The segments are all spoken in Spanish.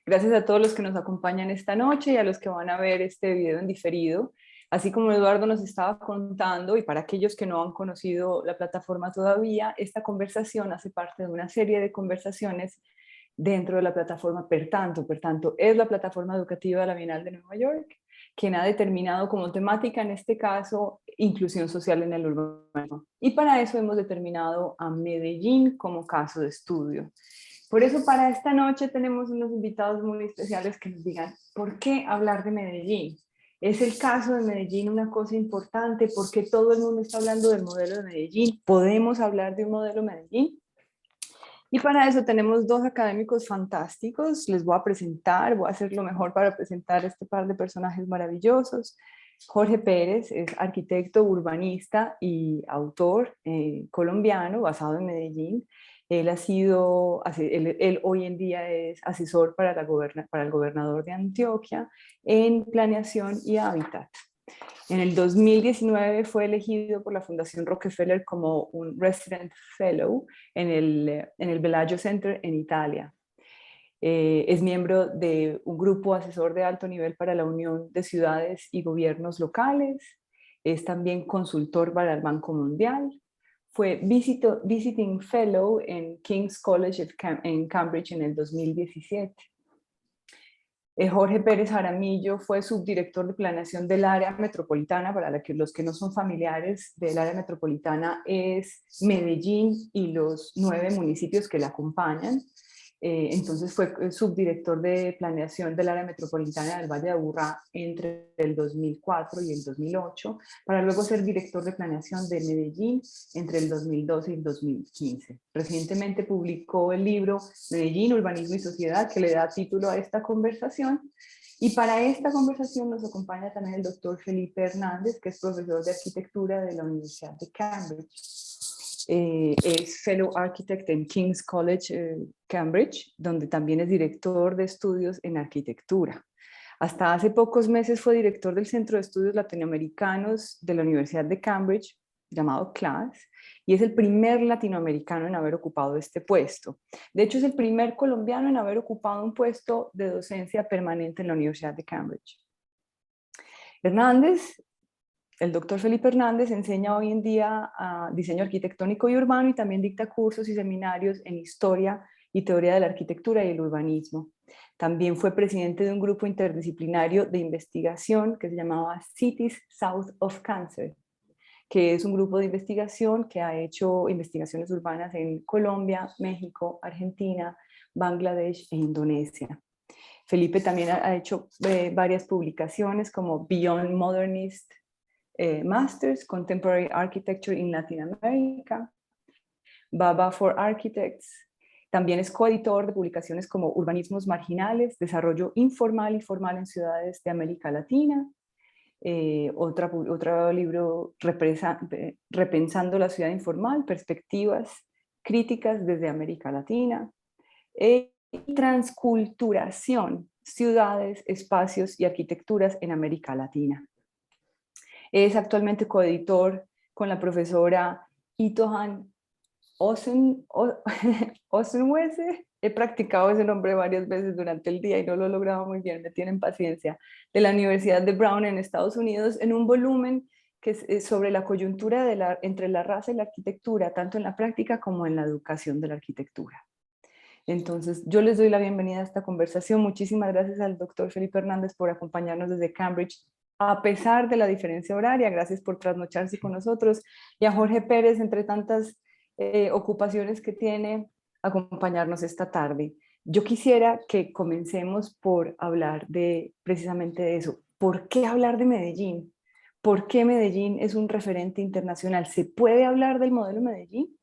Gracias a todos los que nos acompañan esta noche y a los que van a ver este video en diferido. Así como Eduardo nos estaba contando, y para aquellos que no han conocido la plataforma todavía, esta conversación hace parte de una serie de conversaciones dentro de la plataforma Pertanto, es la plataforma educativa de la Bienal de Nueva York, quien ha determinado como temática, en este caso, inclusión social en el urbano. Y para eso hemos determinado a Medellín como caso de estudio. Por eso para esta noche tenemos unos invitados muy especiales que nos digan, ¿por qué hablar de Medellín? ¿Es el caso de Medellín una cosa importante? ¿Por qué todo el mundo está hablando del modelo de Medellín? ¿Podemos hablar de un modelo Medellín? Y para eso tenemos dos académicos fantásticos. Les voy a presentar, voy a hacer lo mejor para presentar este par de personajes maravillosos. Jorge Pérez es arquitecto, urbanista y autor colombiano basado en Medellín. Él ha sido, él hoy en día es asesor para el gobernador de Antioquia en planeación y hábitat. En el 2019 fue elegido por la Fundación Rockefeller como un Resident Fellow en el Bellagio Center en Italia. Es miembro de un grupo asesor de alto nivel para la Unión de Ciudades y Gobiernos Locales. Es también consultor para el Banco Mundial. Fue Visiting Fellow en King's College en Cambridge en el 2017. Jorge Pérez Jaramillo fue subdirector de planeación del área metropolitana. Para los que no son familiares del área metropolitana, es Medellín y los 9 municipios que la acompañan. Entonces fue subdirector de planeación del área metropolitana del Valle de Aburrá entre el 2004 y el 2008, para luego ser director de planeación de Medellín entre el 2012 y el 2015. Recientemente publicó el libro Medellín, Urbanismo y Sociedad, que le da título a esta conversación. Y para esta conversación nos acompaña también el doctor Felipe Hernández, que es profesor de arquitectura de la Universidad de Cambridge. Es Fellow Architect en King's College, Cambridge, donde también es director de estudios en arquitectura. Hasta hace pocos meses fue director del Centro de Estudios Latinoamericanos de la Universidad de Cambridge, llamado CLAS, y es el primer latinoamericano en haber ocupado este puesto. De hecho, es el primer colombiano en haber ocupado un puesto de docencia permanente en la Universidad de Cambridge. El doctor Felipe Hernández enseña hoy en día diseño arquitectónico y urbano y también dicta cursos y seminarios en historia y teoría de la arquitectura y el urbanismo. También fue presidente de un grupo interdisciplinario de investigación que se llamaba Cities South of Cancer, que es un grupo de investigación que ha hecho investigaciones urbanas en Colombia, México, Argentina, Bangladesh e Indonesia. Felipe también ha hecho varias publicaciones como Beyond Modernist Masters, Contemporary Architecture in Latin America, Baba for Architects. También es coeditor de publicaciones como Urbanismos Marginales, Desarrollo Informal y Formal en Ciudades de América Latina. Otro libro, Repensando la Ciudad Informal, Perspectivas Críticas desde América Latina. Y Transculturación, Ciudades, Espacios y Arquitecturas en América Latina. Es actualmente coeditor con la profesora Itohan Osenwese. He practicado ese nombre varias veces durante el día y no lo he logrado muy bien, me tienen paciencia, de la Universidad de Brown en Estados Unidos, en un volumen que es sobre la coyuntura entre la raza y la arquitectura, tanto en la práctica como en la educación de la arquitectura. Entonces, yo les doy la bienvenida a esta conversación. Muchísimas gracias al doctor Felipe Hernández por acompañarnos desde Cambridge, a pesar de la diferencia horaria. Gracias por trasnocharse con nosotros. Y a Jorge Pérez, entre tantas ocupaciones que tiene, acompañarnos esta tarde. Yo quisiera que comencemos por hablar precisamente de eso. ¿Por qué hablar de Medellín? ¿Por qué Medellín es un referente internacional? ¿Se puede hablar del modelo Medellín?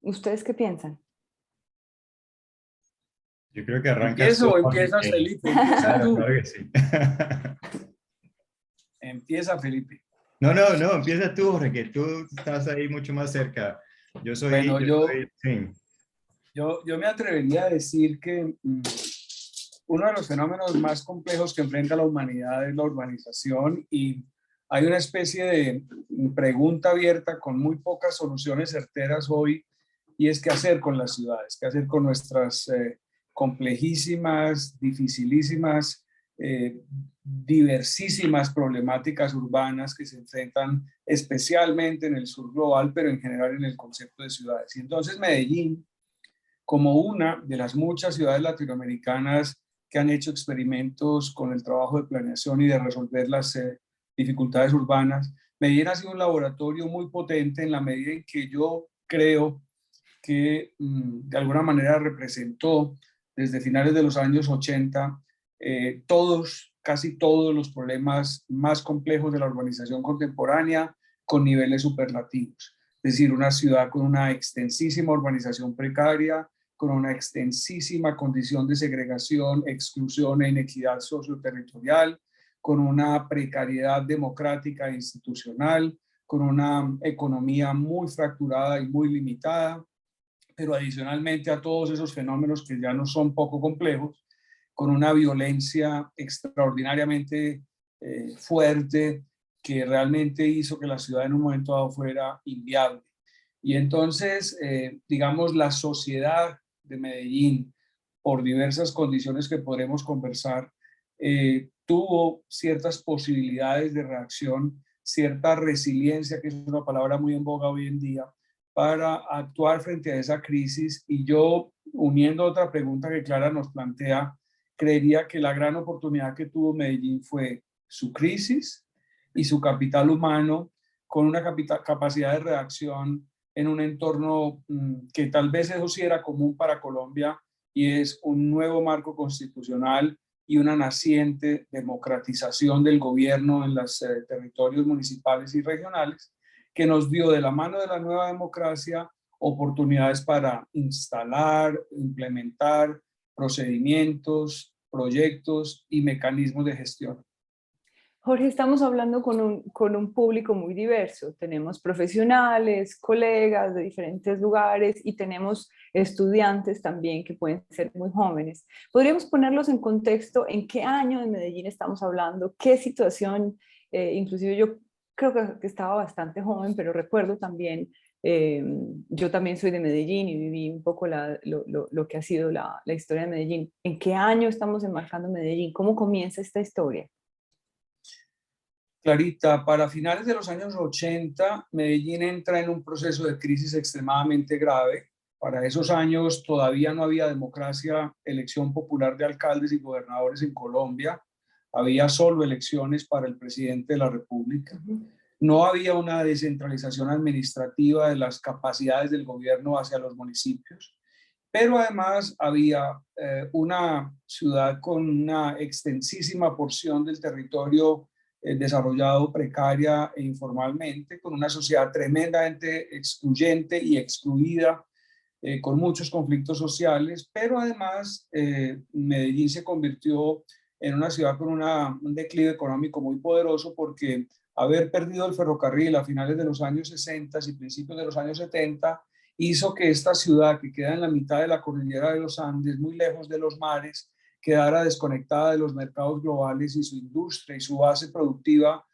¿Ustedes qué piensan? Yo creo que arrancas ¿Empiezo tú, o Jorge, empiezas, Felipe? Empieza Claro, tú. claro que sí. Empieza, Felipe. No, empieza tú, Jorge, que tú estás ahí mucho más cerca. Bueno, Sí. yo me atrevería a decir que uno de los fenómenos más complejos que enfrenta la humanidad es la urbanización, y hay una especie de pregunta abierta con muy pocas soluciones certeras hoy, y es qué hacer con las ciudades, qué hacer con nuestras complejísimas, dificilísimas, diversísimas problemáticas urbanas que se enfrentan especialmente en el sur global, pero en general en el concepto de ciudades. Y entonces Medellín, como una de las muchas ciudades latinoamericanas que han hecho experimentos con el trabajo de planeación y de resolver las dificultades urbanas, Medellín ha sido un laboratorio muy potente en la medida en que yo creo que de alguna manera representó desde finales de los años 80 casi todos los problemas más complejos de la urbanización contemporánea con niveles superlativos. Es decir, una ciudad con una extensísima urbanización precaria, con una extensísima condición de segregación, exclusión e inequidad socioterritorial, con una precariedad democrática e institucional, con una economía muy fracturada y muy limitada, pero adicionalmente a todos esos fenómenos que ya no son poco complejos, con una violencia extraordinariamente fuerte que realmente hizo que la ciudad en un momento dado fuera inviable. Y entonces, digamos, la sociedad de Medellín, por diversas condiciones que podremos conversar, tuvo ciertas posibilidades de reacción, cierta resiliencia, que es una palabra muy en boga hoy en día, para actuar frente a esa crisis. Y yo, uniendo otra pregunta que Clara nos plantea, creería que la gran oportunidad que tuvo Medellín fue su crisis y su capital humano, con una capacidad de reacción en un entorno que tal vez eso sí era común para Colombia, y es un nuevo marco constitucional y una naciente democratización del gobierno en los territorios municipales y regionales, que nos dio de la mano de la nueva democracia oportunidades para instalar, implementar procedimientos, proyectos y mecanismos de gestión. Jorge, estamos hablando con un público muy diverso. Tenemos profesionales, colegas de diferentes lugares y tenemos estudiantes también que pueden ser muy jóvenes. ¿Podríamos ponerlos en contexto en qué año de Medellín estamos hablando? ¿Qué situación? Inclusive yo creo que estaba bastante joven, pero recuerdo también, yo también soy de Medellín y viví un poco lo que ha sido la historia de Medellín. ¿En qué año estamos enmarcando Medellín? ¿Cómo comienza esta historia? Clarita, para finales de los años 80, Medellín entra en un proceso de crisis extremadamente grave. Para esos años todavía no había democracia, elección popular de alcaldes y gobernadores en Colombia. Había solo elecciones para el presidente de la República. No había una descentralización administrativa de las capacidades del gobierno hacia los municipios. Pero además había una ciudad con una extensísima porción del territorio desarrollado precaria e informalmente, con una sociedad tremendamente excluyente y excluida, con muchos conflictos sociales, pero además Medellín se convirtió en una ciudad con un declive económico muy poderoso, porque haber perdido el ferrocarril a finales de los años 60 y principios de los años 70 hizo que esta ciudad, que queda en la mitad de la cordillera de los Andes, muy lejos de los mares, quedara desconectada de los mercados globales y su industria y su base productiva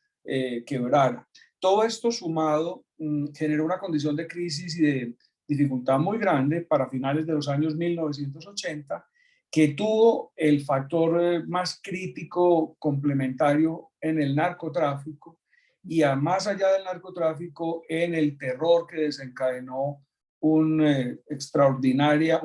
quebrara. Todo esto sumado generó una condición de crisis y de dificultad muy grande para finales de los años 1980, que tuvo el factor más crítico complementario en el narcotráfico, y más allá del narcotráfico en el terror que desencadenó una extraordinaria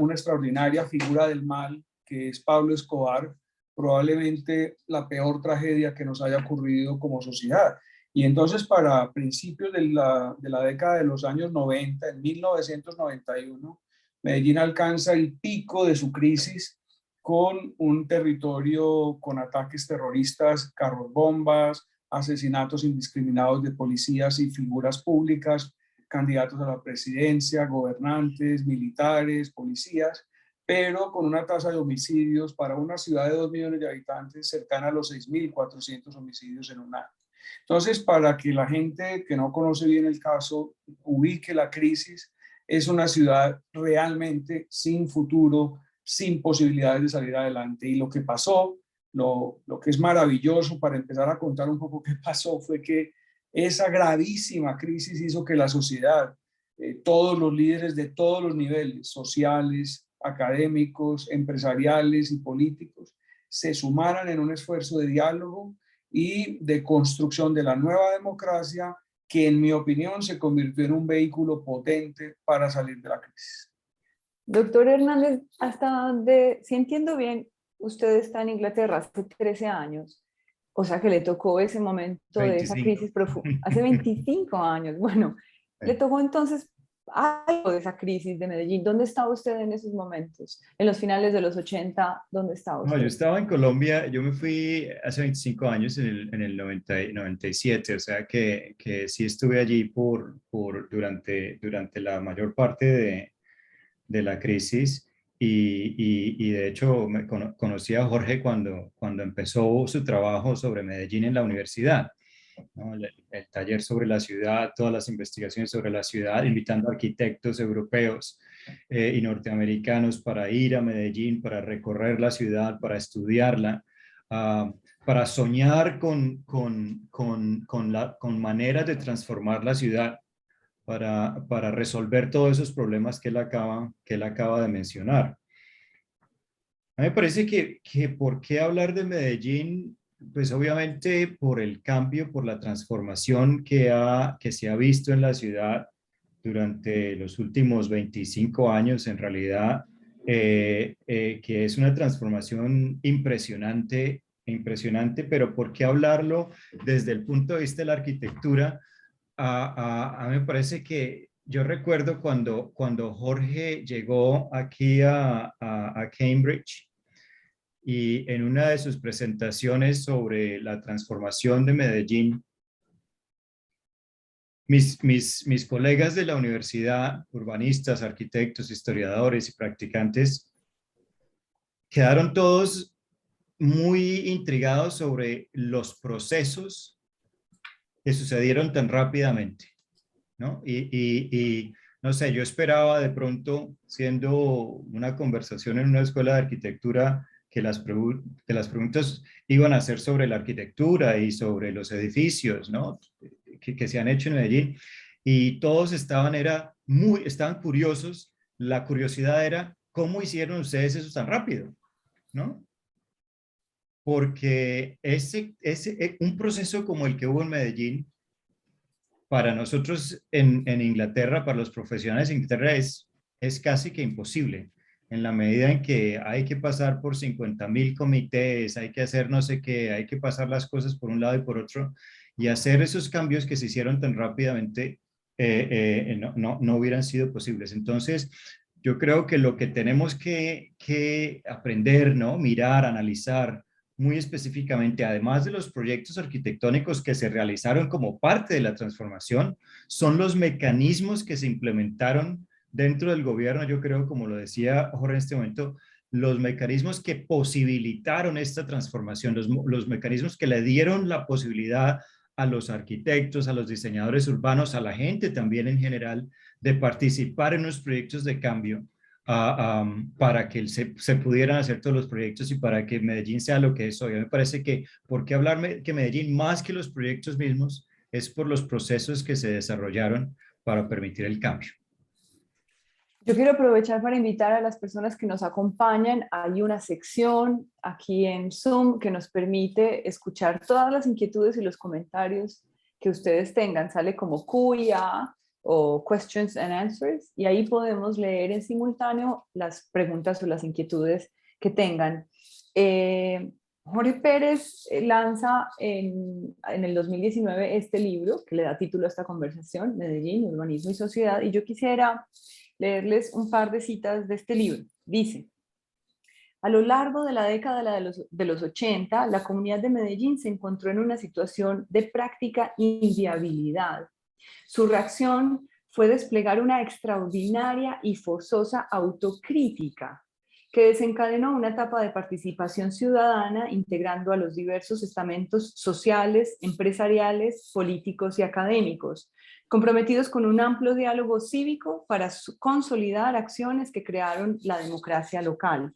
figura del mal, que es Pablo Escobar, probablemente la peor tragedia que nos haya ocurrido como sociedad. Y entonces, para principios de la década de los años 90, en 1991, Medellín alcanza el pico de su crisis, con un territorio con ataques terroristas, carros bombas, asesinatos indiscriminados de policías y figuras públicas, candidatos a la presidencia, gobernantes, militares, policías, pero con una tasa de homicidios para una ciudad de 2 millones de habitantes cercana a los 6.400 homicidios en un año. Entonces, para que la gente que no conoce bien el caso ubique la crisis, es una ciudad realmente sin futuro, sin posibilidades de salir adelante. Y lo que pasó, lo que es maravilloso para empezar a contar un poco qué pasó, fue que esa gravísima crisis hizo que la sociedad, todos los líderes de todos los niveles, sociales, académicos, empresariales y políticos se sumaran en un esfuerzo de diálogo y de construcción de la nueva democracia que, en mi opinión, se convirtió en un vehículo potente para salir de la crisis. Doctor Hernández, hasta donde, si entiendo bien, usted está en Inglaterra hace 13 años, o sea que le tocó ese momento de esa 25. crisis profunda, hace 25 años, bueno, le tocó entonces algo de esa crisis de Medellín. ¿Dónde estaba usted en esos momentos? En los finales de los 80, ¿dónde estaba No, yo usted? estaba en Colombia, yo me fui hace 25 años en el 97, o sea que sí estuve allí durante la mayor parte de la crisis y de hecho conocí a Jorge cuando empezó su trabajo sobre Medellín en la universidad, ¿no? El taller sobre la ciudad, todas las investigaciones sobre la ciudad, invitando a arquitectos europeos y norteamericanos para ir a Medellín, para recorrer la ciudad, para estudiarla, para soñar con maneras de transformar la ciudad, para resolver todos esos problemas que él acaba de mencionar. A mí me parece que ¿por qué hablar de Medellín? Pues obviamente por el cambio, por la transformación que se ha visto en la ciudad durante los últimos 25 años, en realidad, que es una transformación impresionante, impresionante, pero ¿por qué hablarlo desde el punto de vista de la arquitectura? A mí me parece que yo recuerdo cuando Jorge llegó aquí a Cambridge y en una de sus presentaciones sobre la transformación de Medellín, mis colegas de la universidad, urbanistas, arquitectos, historiadores y practicantes, quedaron todos muy intrigados sobre los procesos que sucedieron tan rápidamente, ¿no? Y no sé, yo esperaba de pronto, siendo una conversación en una escuela de arquitectura, que las preguntas iban a ser sobre la arquitectura y sobre los edificios, ¿no? Que se han hecho en Medellín. Y todos estaban curiosos. La curiosidad era, ¿cómo hicieron ustedes eso tan rápido? ¿No? Porque un proceso como el que hubo en Medellín, para nosotros en Inglaterra, para los profesionales en Inglaterra, es casi que imposible, en la medida en que hay que pasar por 50.000 comités, hay que hacer no sé qué, hay que pasar las cosas por un lado y por otro, y hacer esos cambios que se hicieron tan rápidamente no hubieran sido posibles. Entonces, yo creo que lo que tenemos que aprender, ¿no? Mirar, analizar, muy específicamente, además de los proyectos arquitectónicos que se realizaron como parte de la transformación, son los mecanismos que se implementaron dentro del gobierno. Yo creo, como lo decía Jorge en este momento, los mecanismos que posibilitaron esta transformación, los mecanismos que le dieron la posibilidad a los arquitectos, a los diseñadores urbanos, a la gente también en general, de participar en los proyectos de cambio, para que se pudieran hacer todos los proyectos y para que Medellín sea lo que es hoy. Me parece que, ¿por qué hablar que Medellín, más que los proyectos mismos, es por los procesos que se desarrollaron para permitir el cambio? Yo quiero aprovechar para invitar a las personas que nos acompañan. Hay una sección aquí en Zoom que nos permite escuchar todas las inquietudes y los comentarios que ustedes tengan. Sale como Q&A o Questions and Answers, y ahí podemos leer en simultáneo las preguntas o las inquietudes que tengan. Jorge Pérez lanza en el 2019 este libro que le da título a esta conversación, Medellín, Urbanismo y Sociedad, y yo quisiera leerles un par de citas de este libro. Dice: a lo largo de la década de los 80, la comunidad de Medellín se encontró en una situación de práctica inviabilidad. Su reacción fue desplegar una extraordinaria y forzosa autocrítica que desencadenó una etapa de participación ciudadana integrando a los diversos estamentos sociales, empresariales, políticos y académicos, comprometidos con un amplio diálogo cívico para consolidar acciones que crearon la democracia local.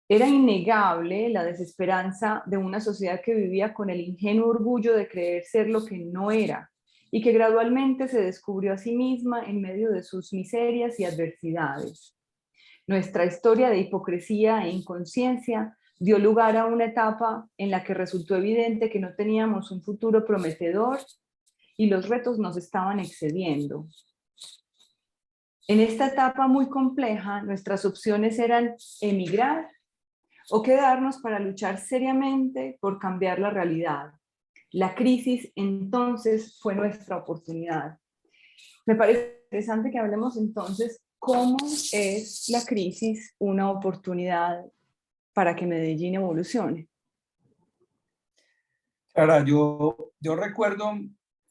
Era innegable la desesperanza de una sociedad que vivía con el ingenuo orgullo de creer ser lo que no era, y que gradualmente se descubrió a sí misma en medio de sus miserias y adversidades. Nuestra historia de hipocresía e inconsciencia dio lugar a una etapa en la que resultó evidente que no teníamos un futuro prometedor y los retos nos estaban excediendo. En esta etapa muy compleja, nuestras opciones eran emigrar o quedarnos para luchar seriamente por cambiar la realidad. La crisis entonces fue nuestra oportunidad. Me parece interesante que hablemos entonces cómo es la crisis una oportunidad para que Medellín evolucione. Ahora, yo recuerdo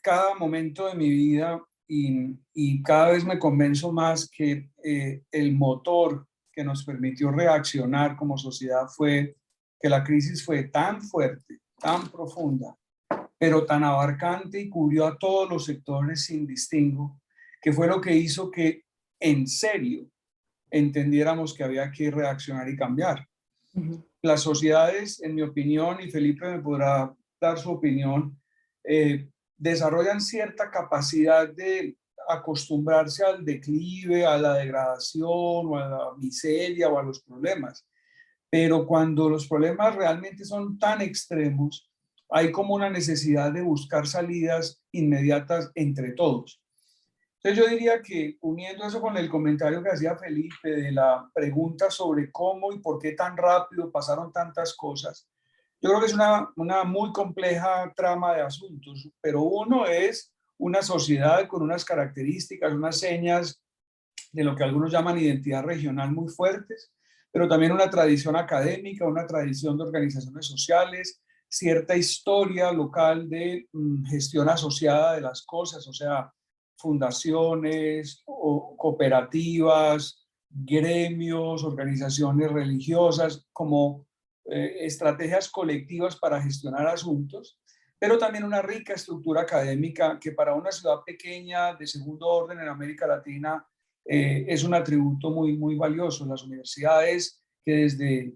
cada momento de mi vida y cada vez me convenzo más que el motor que nos permitió reaccionar como sociedad fue que la crisis fue tan fuerte, tan profunda, pero tan abarcante y cubrió a todos los sectores sin distingo, que fue lo que hizo que en serio entendiéramos que había que reaccionar y cambiar. Las sociedades, en mi opinión, y Felipe me podrá dar su opinión, desarrollan cierta capacidad de acostumbrarse al declive, a la degradación o a la miseria o a los problemas. Pero cuando los problemas realmente son tan extremos, hay como una necesidad de buscar salidas inmediatas entre todos. Entonces yo diría que uniendo eso con el comentario que hacía Felipe de la pregunta sobre cómo y por qué tan rápido pasaron tantas cosas, yo creo que es una muy compleja trama de asuntos, pero uno es una sociedad con unas características, unas señas de lo que algunos llaman identidad regional muy fuertes, pero también una tradición académica, una tradición de organizaciones sociales, cierta historia local de gestión asociada de las cosas, o sea, fundaciones o cooperativas, gremios, organizaciones religiosas, como estrategias colectivas para gestionar asuntos, pero también una rica estructura académica que para una ciudad pequeña de segundo orden en América Latina es un atributo muy, muy valioso. Las universidades que desde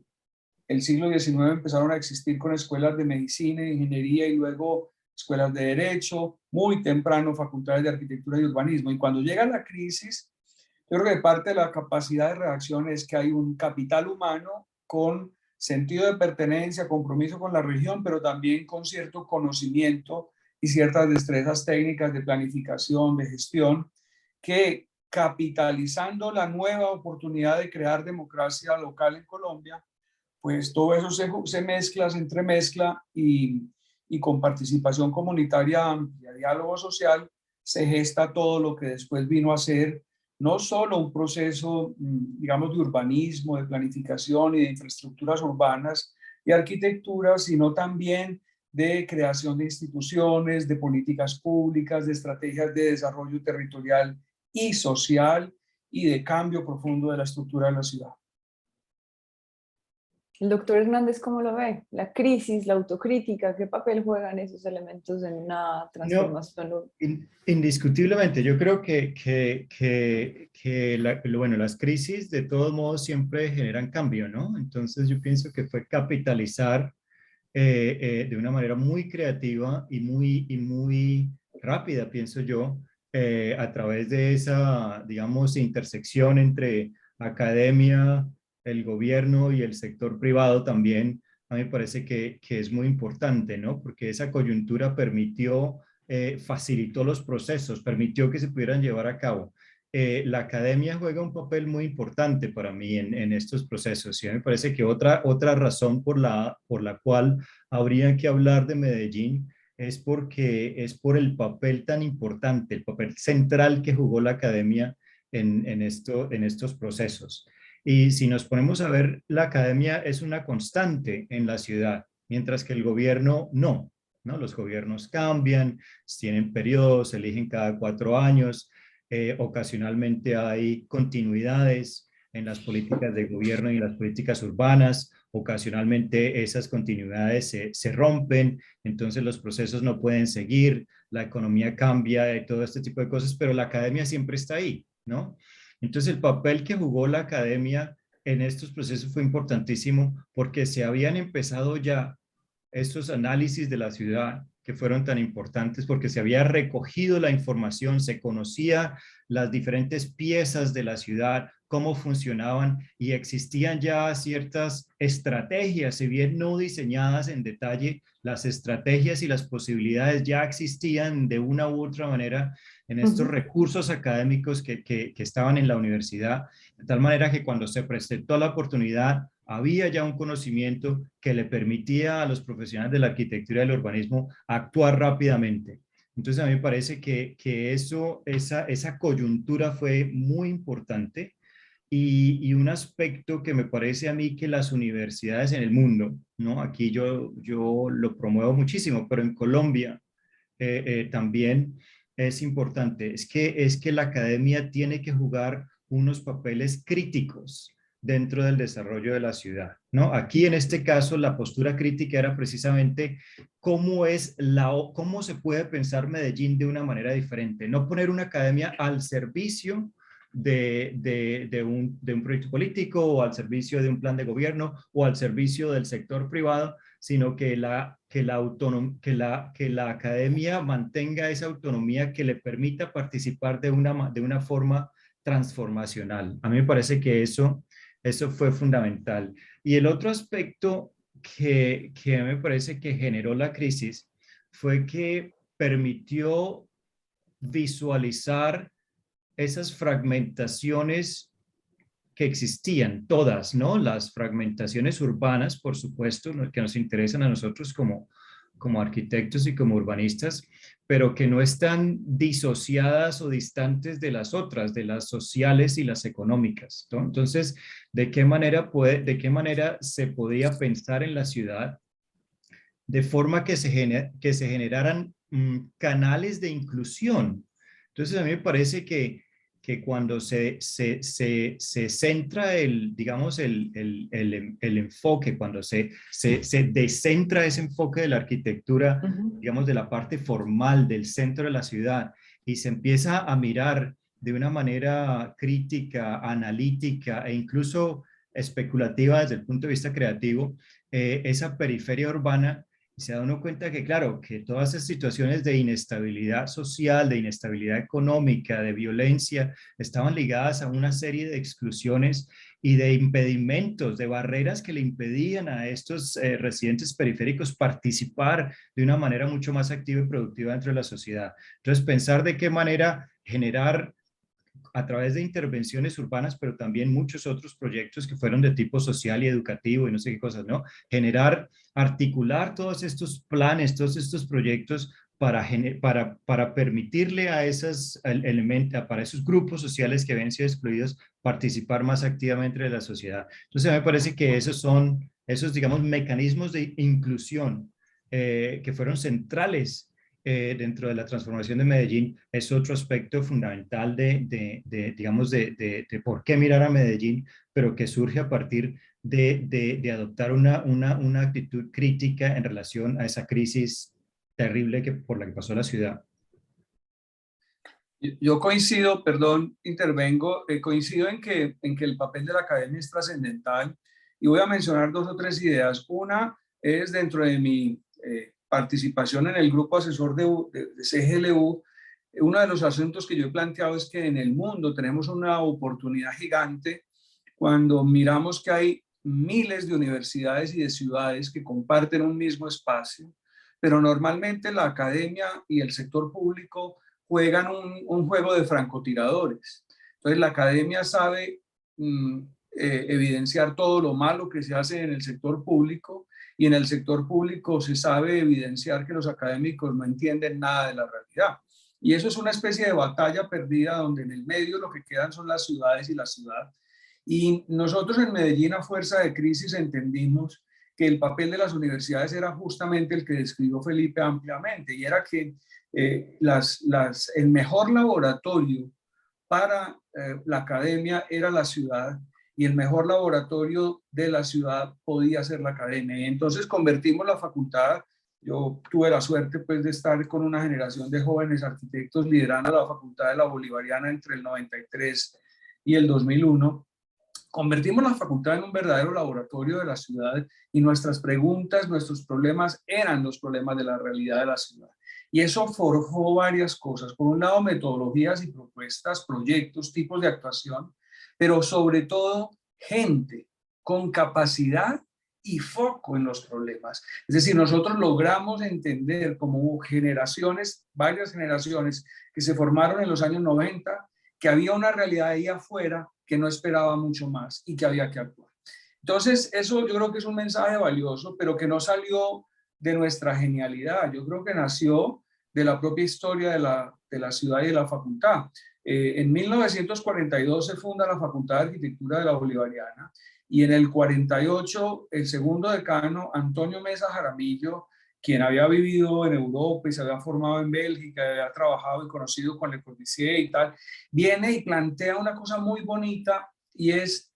el siglo XIX empezaron a existir con escuelas de medicina, ingeniería y luego escuelas de derecho, muy temprano facultades de arquitectura y urbanismo. Y cuando llega la crisis, yo creo que parte de la capacidad de reacción es que hay un capital humano con sentido de pertenencia, compromiso con la región, pero también con cierto conocimiento y ciertas destrezas técnicas de planificación, de gestión, que capitalizando la nueva oportunidad de crear democracia local en Colombia, pues todo eso se mezcla, se entremezcla y con participación comunitaria amplia, diálogo social, se gesta todo lo que después vino a ser no solo un proceso, digamos, de urbanismo, de planificación y de infraestructuras urbanas y arquitectura, sino también de creación de instituciones, de políticas públicas, de estrategias de desarrollo territorial y social y de cambio profundo de la estructura de la ciudad. El doctor Hernández, ¿cómo lo ve? La crisis, la autocrítica, ¿qué papel juegan esos elementos en una No, transformación? indiscutiblemente, yo creo bueno, las crisis de todos modos siempre generan cambio, ¿no? Entonces yo pienso que fue capitalizar de una manera muy creativa y muy rápida, pienso yo, a través de esa, digamos, intersección entre academia, el gobierno y el sector privado también. A mí me parece que es muy importante, ¿no? Porque esa coyuntura permitió, facilitó los procesos, permitió que se pudieran llevar a cabo. La academia juega un papel muy importante para mí en estos procesos. Y a mí me parece que otra razón por la cual habría que hablar de Medellín es porque es por el papel tan importante, el papel central que jugó la academia en estos procesos. Y si nos ponemos a ver, la academia es una constante en la ciudad, mientras que el gobierno no, ¿no? Los gobiernos cambian, tienen periodos, se eligen cada 4 años, ocasionalmente hay continuidades en las políticas de gobierno y en las políticas urbanas, ocasionalmente esas continuidades se rompen, entonces los procesos no pueden seguir, la economía cambia y todo este tipo de cosas, pero la academia siempre está ahí, ¿no? Entonces el papel que jugó la academia en estos procesos fue importantísimo porque se habían empezado ya estos análisis de la ciudad, que fueron tan importantes porque se había recogido la información, se conocía las diferentes piezas de la ciudad, cómo funcionaban y existían ya ciertas estrategias, si bien no diseñadas en detalle, las estrategias y las posibilidades ya existían de una u otra manera en estos recursos académicos que estaban en la universidad, de tal manera que cuando se presentó la oportunidad, había ya un conocimiento que le permitía a los profesionales de la arquitectura y del urbanismo actuar rápidamente. Entonces a mí me parece que esa coyuntura fue muy importante y un aspecto que me parece a mí que las universidades en el mundo, ¿no? Aquí yo lo promuevo muchísimo, pero en Colombia también es importante, es que la academia tiene que jugar unos papeles críticos dentro del desarrollo de la ciudad, ¿no? Aquí en este caso la postura crítica era precisamente cómo se puede pensar Medellín de una manera diferente, no poner una academia al servicio de un proyecto político o al servicio de un plan de gobierno o al servicio del sector privado, sino que que la academia mantenga esa autonomía que le permita participar de una forma transformacional. A mí me parece que eso fue fundamental. Y el otro aspecto que me parece que generó la crisis fue que permitió visualizar esas fragmentaciones que existían, todas, ¿no? Las fragmentaciones urbanas, por supuesto, que nos interesan a nosotros como arquitectos y como urbanistas, pero que no están disociadas o distantes de las otras, de las sociales y las económicas, ¿no? Entonces, de qué manera se podía pensar en la ciudad de forma que se generaran canales de inclusión? Entonces, a mí me parece que cuando se centra digamos, el enfoque, cuando se descentra ese enfoque de la arquitectura, digamos, de la parte formal del centro de la ciudad y se empieza a mirar de una manera crítica, analítica e incluso especulativa desde el punto de vista creativo, esa periferia urbana, y se da uno cuenta que, claro, que todas esas situaciones de inestabilidad social, de inestabilidad económica, de violencia, estaban ligadas a una serie de exclusiones y de impedimentos, de barreras que le impedían a estos residentes periféricos participar de una manera mucho más activa y productiva dentro de la sociedad. Entonces, pensar de qué manera generar a través de intervenciones urbanas, pero también muchos otros proyectos que fueron de tipo social y educativo y no sé qué cosas, ¿no? Articular todos estos planes, todos estos proyectos para permitirle a esos elementos, para esos grupos sociales que habían sido excluidos, participar más activamente de la sociedad. Entonces, me parece que esos son esos, digamos, mecanismos de inclusión que fueron centrales dentro de la transformación de Medellín. Es otro aspecto fundamental digamos, de por qué mirar a Medellín, pero que surge a partir de adoptar una actitud crítica en relación a esa crisis terrible por la que pasó la ciudad. Yo coincido, perdón, intervengo, coincido en que el papel de la academia es trascendental y voy a mencionar dos o tres ideas. Una es dentro de mi participación en el grupo asesor de CGLU. Uno de los asuntos que yo he planteado es que en el mundo tenemos una oportunidad gigante cuando miramos que hay miles de universidades y de ciudades que comparten un mismo espacio, pero normalmente la academia y el sector público juegan un juego de francotiradores. Entonces la academia sabe evidenciar todo lo malo que se hace en el sector público y en el sector público se sabe evidenciar que los académicos no entienden nada de la realidad. Y eso es una especie de batalla perdida donde en el medio lo que quedan son las ciudades y la ciudad. Y nosotros en Medellín, a fuerza de crisis, entendimos que el papel de las universidades era justamente el que describió Felipe ampliamente, y era que el mejor laboratorio para la academia era la ciudad, y el mejor laboratorio de la ciudad podía ser la academia. Y entonces convertimos la facultad. Yo tuve la suerte pues, de estar con una generación de jóvenes arquitectos liderando la Facultad de la Bolivariana entre el 93 y el 2001. convertimos la facultad en un verdadero laboratorio de la ciudad y nuestras preguntas, nuestros problemas eran los problemas de la realidad de la ciudad. Y eso forjó varias cosas. Por un lado, metodologías y propuestas, proyectos, tipos de actuación, pero sobre todo gente con capacidad y foco en los problemas. Es decir, nosotros logramos entender como generaciones, varias generaciones que se formaron en los años 90, que había una realidad ahí afuera que no esperaba mucho más y que había que actuar. Entonces, eso yo creo que es un mensaje valioso, pero que no salió de nuestra genialidad. Yo creo que nació de la propia historia de la ciudad y de la facultad. En 1942 se funda la Facultad de Arquitectura de la Bolivariana y en el 48 el segundo decano, Antonio Mesa Jaramillo, quien había vivido en Europa y se había formado en Bélgica, había trabajado y conocido con Le Corbusier y tal, viene y plantea una cosa muy bonita y es,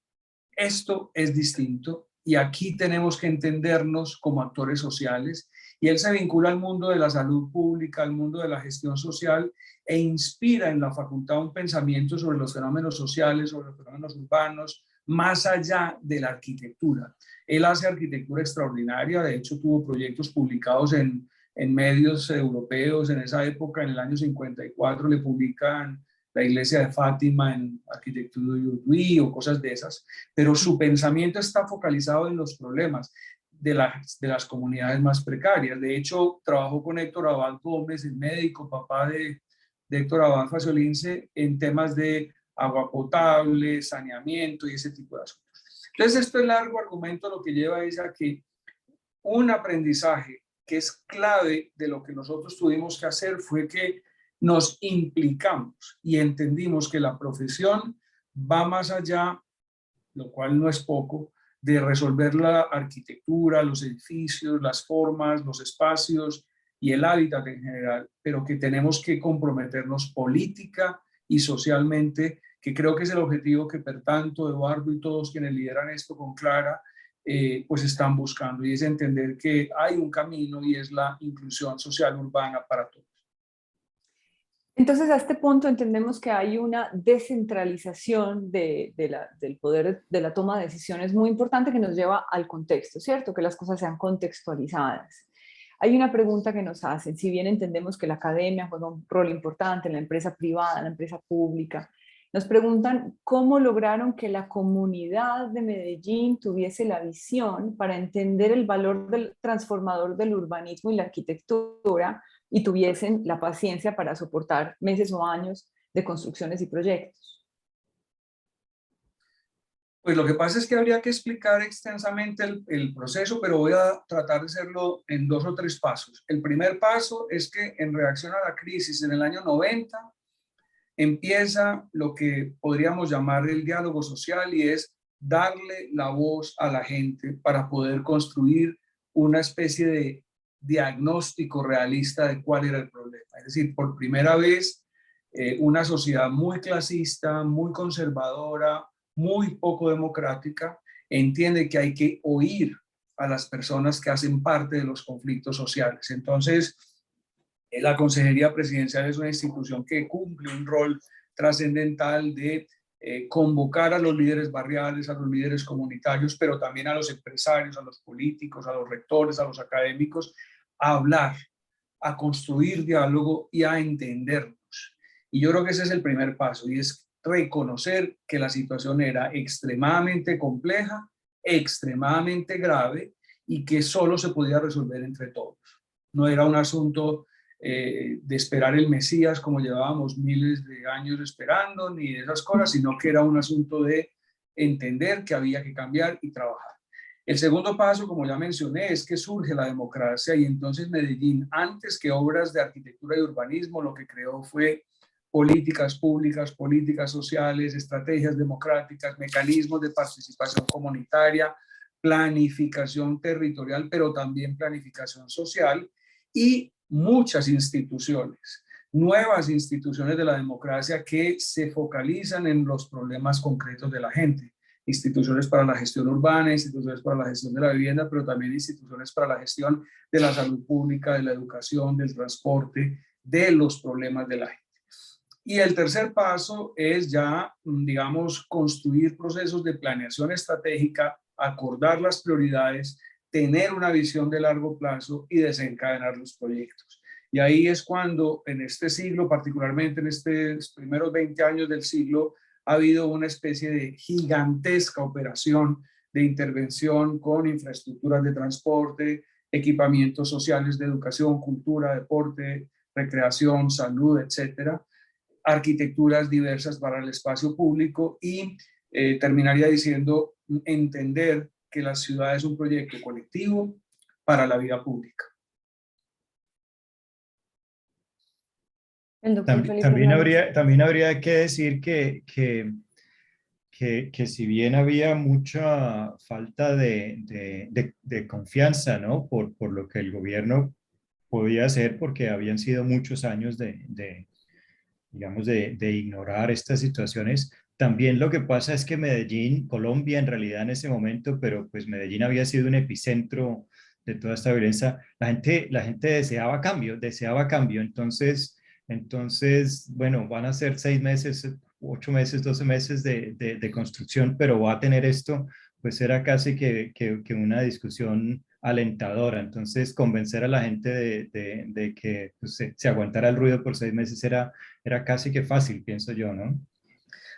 esto es distinto y aquí tenemos que entendernos como actores sociales. Y él se vincula al mundo de la salud pública, al mundo de la gestión social e inspira en la facultad un pensamiento sobre los fenómenos sociales, sobre los fenómenos urbanos, más allá de la arquitectura. Él hace arquitectura extraordinaria, de hecho tuvo proyectos publicados en medios europeos en esa época, en el año 54 le publican la iglesia de Fátima en arquitectura de Urduy o cosas de esas, pero su pensamiento está focalizado en los problemas de las comunidades más precarias. De hecho, trabajó con Héctor Abad Gómez, el médico, papá de Héctor Abad Faciolince, en temas de agua potable, saneamiento y ese tipo de asuntos. Entonces, este largo argumento lo que lleva es a que un aprendizaje que es clave de lo que nosotros tuvimos que hacer fue que nos implicamos y entendimos que la profesión va más allá, lo cual no es poco, de resolver la arquitectura, los edificios, las formas, los espacios y el hábitat en general, pero que tenemos que comprometernos política y socialmente, que creo que es el objetivo que per tanto Eduardo y todos quienes lideran esto con Clara, pues están buscando, y es entender que hay un camino y es la inclusión social urbana para todos. Entonces, a este punto entendemos que hay una descentralización del poder de la toma de decisiones muy importante que nos lleva al contexto, ¿cierto? Que las cosas sean contextualizadas. Hay una pregunta que nos hacen, si bien entendemos que la academia juega un rol importante en la empresa privada, en la empresa pública, nos preguntan cómo lograron que la comunidad de Medellín tuviese la visión para entender el valor transformador del urbanismo y la arquitectura y tuviesen la paciencia para soportar meses o años de construcciones y proyectos. Pues lo que pasa es que habría que explicar extensamente el proceso, pero voy a tratar de hacerlo en 2 o 3 pasos. El primer paso es que en reacción a la crisis en el año 90 empieza lo que podríamos llamar el diálogo social y es darle la voz a la gente para poder construir una especie de diagnóstico realista de cuál era el problema. Es decir, por primera vez, una sociedad muy clasista, muy conservadora, muy poco democrática, entiende que hay que oír a las personas que hacen parte de los conflictos sociales. Entonces, la Consejería Presidencial es una institución que cumple un rol trascendental de convocar a los líderes barriales, a los líderes comunitarios, pero también a los empresarios, a los políticos, a los rectores, a los académicos, a hablar, a construir diálogo y a entendernos. Y yo creo que ese es el primer paso, y es reconocer que la situación era extremadamente compleja, extremadamente grave, y que solo se podía resolver entre todos. No era un asunto de esperar el Mesías como llevábamos miles de años esperando, ni de esas cosas, sino que era un asunto de entender que había que cambiar y trabajar. El segundo paso, como ya mencioné, es que surge la democracia y entonces Medellín, antes que obras de arquitectura y urbanismo, lo que creó fue políticas públicas, políticas sociales, estrategias democráticas, mecanismos de participación comunitaria, planificación territorial, pero también planificación social y muchas instituciones, nuevas instituciones de la democracia que se focalizan en los problemas concretos de la gente. Instituciones para la gestión urbana, instituciones para la gestión de la vivienda, pero también instituciones para la gestión de la salud pública, de la educación, del transporte, de los problemas de la gente. Y el tercer paso es ya, digamos, construir procesos de planeación estratégica, acordar las prioridades, tener una visión de largo plazo y desencadenar los proyectos. Y ahí es cuando en este siglo, particularmente en estos primeros 20 años del siglo, ha habido una especie de gigantesca operación de intervención con infraestructuras de transporte, equipamientos sociales de educación, cultura, deporte, recreación, salud, etcétera, arquitecturas diversas para el espacio público y terminaría diciendo entender que la ciudad es un proyecto colectivo para la vida pública. El doctor También, Felipe también Hernández. habría, también habría que decir que si bien había mucha falta de confianza, ¿no? Por lo que el gobierno podía hacer, porque habían sido muchos años digamos, de ignorar estas situaciones. También lo que pasa es que Medellín, Colombia en realidad en ese momento, pero pues Medellín había sido un epicentro de toda esta violencia, la gente deseaba cambio. Entonces, bueno, van a ser 6 meses, 8 meses, 12 meses de construcción, pero va a tener esto, pues era casi que una discusión alentadora. Entonces, convencer a la gente de que pues, se aguantara el ruido por 6 meses era casi que fácil, pienso yo, ¿no?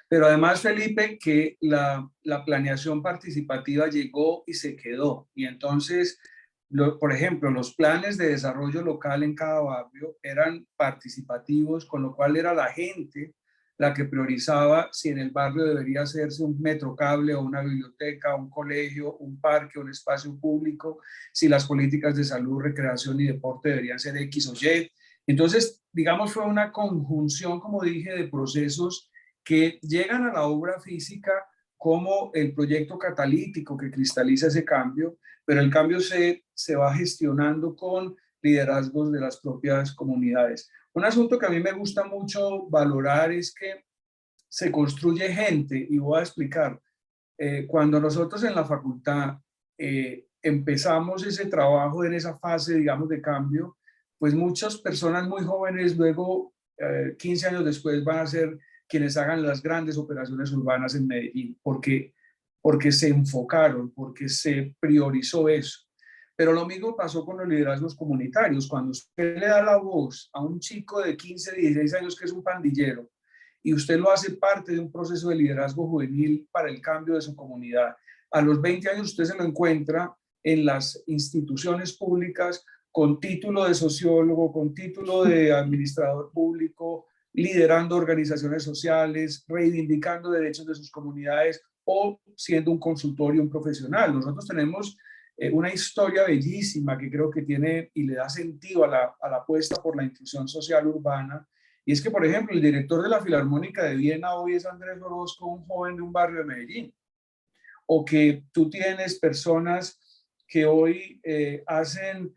Pero además, Felipe, que la planeación participativa llegó y se quedó. Y entonces, por ejemplo, los planes de desarrollo local en cada barrio eran participativos, con lo cual era la gente la que priorizaba si en el barrio debería hacerse un metrocable o una biblioteca, un colegio, un parque, un espacio público, si las políticas de salud, recreación y deporte deberían ser X o Y. Entonces, digamos, fue una conjunción, como dije, de procesos que llegan a la obra física como el proyecto catalítico que cristaliza ese cambio, pero el cambio se va gestionando con liderazgos de las propias comunidades. Un asunto que a mí me gusta mucho valorar es que se construye gente, y voy a explicar. Cuando nosotros en la facultad empezamos ese trabajo en esa fase, digamos, de cambio, pues muchas personas muy jóvenes luego, 15 años después, van a ser quienes hagan las grandes operaciones urbanas en Medellín, porque se enfocaron, porque se priorizó eso. Pero lo mismo pasó con los liderazgos comunitarios. Cuando usted le da la voz a un chico de 15, 16 años que es un pandillero, y usted lo hace parte de un proceso de liderazgo juvenil para el cambio de su comunidad, a los 20 años usted se lo encuentra en las instituciones públicas con título de sociólogo, con título de administrador público, liderando organizaciones sociales, reivindicando derechos de sus comunidades o siendo un consultor y un profesional. Nosotros tenemos una historia bellísima que creo que tiene y le da sentido a la apuesta por la inclusión social urbana. Y es que, por ejemplo, el director de la Filarmónica de Viena hoy es Andrés Orozco, un joven de un barrio de Medellín. O que tú tienes personas que hoy hacen,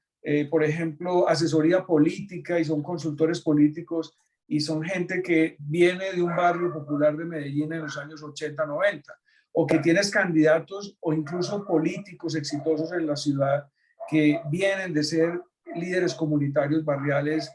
por ejemplo, asesoría política y son consultores políticos y son gente que viene de un barrio popular de Medellín en los años 80, 90. O que tienes candidatos o incluso políticos exitosos en la ciudad que vienen de ser líderes comunitarios barriales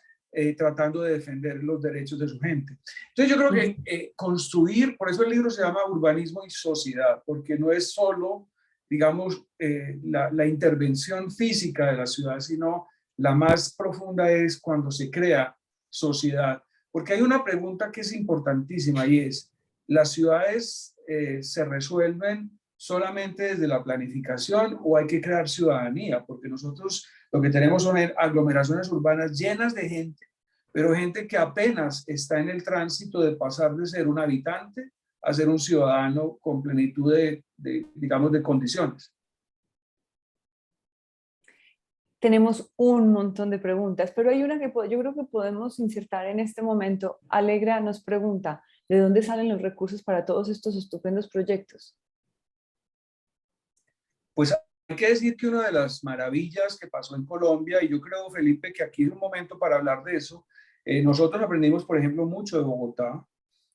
tratando de defender los derechos de su gente. Entonces yo creo que construir, por eso el libro se llama Urbanismo y Sociedad, porque no es solo, digamos, la intervención física de la ciudad, sino la más profunda es cuando se crea sociedad. Porque hay una pregunta que es importantísima y es, ¿las ciudades se resuelven solamente desde la planificación o hay que crear ciudadanía? Porque nosotros lo que tenemos son aglomeraciones urbanas llenas de gente, pero gente que apenas está en el tránsito de pasar de ser un habitante a ser un ciudadano con plenitud digamos, de condiciones. Tenemos un montón de preguntas, pero hay una que yo creo que podemos insertar en este momento. Alegra nos pregunta, ¿de dónde salen los recursos para todos estos estupendos proyectos? Pues hay que decir que una de las maravillas que pasó en Colombia, y yo creo, Felipe, que aquí es un momento para hablar de eso, nosotros aprendimos, por ejemplo, mucho de Bogotá.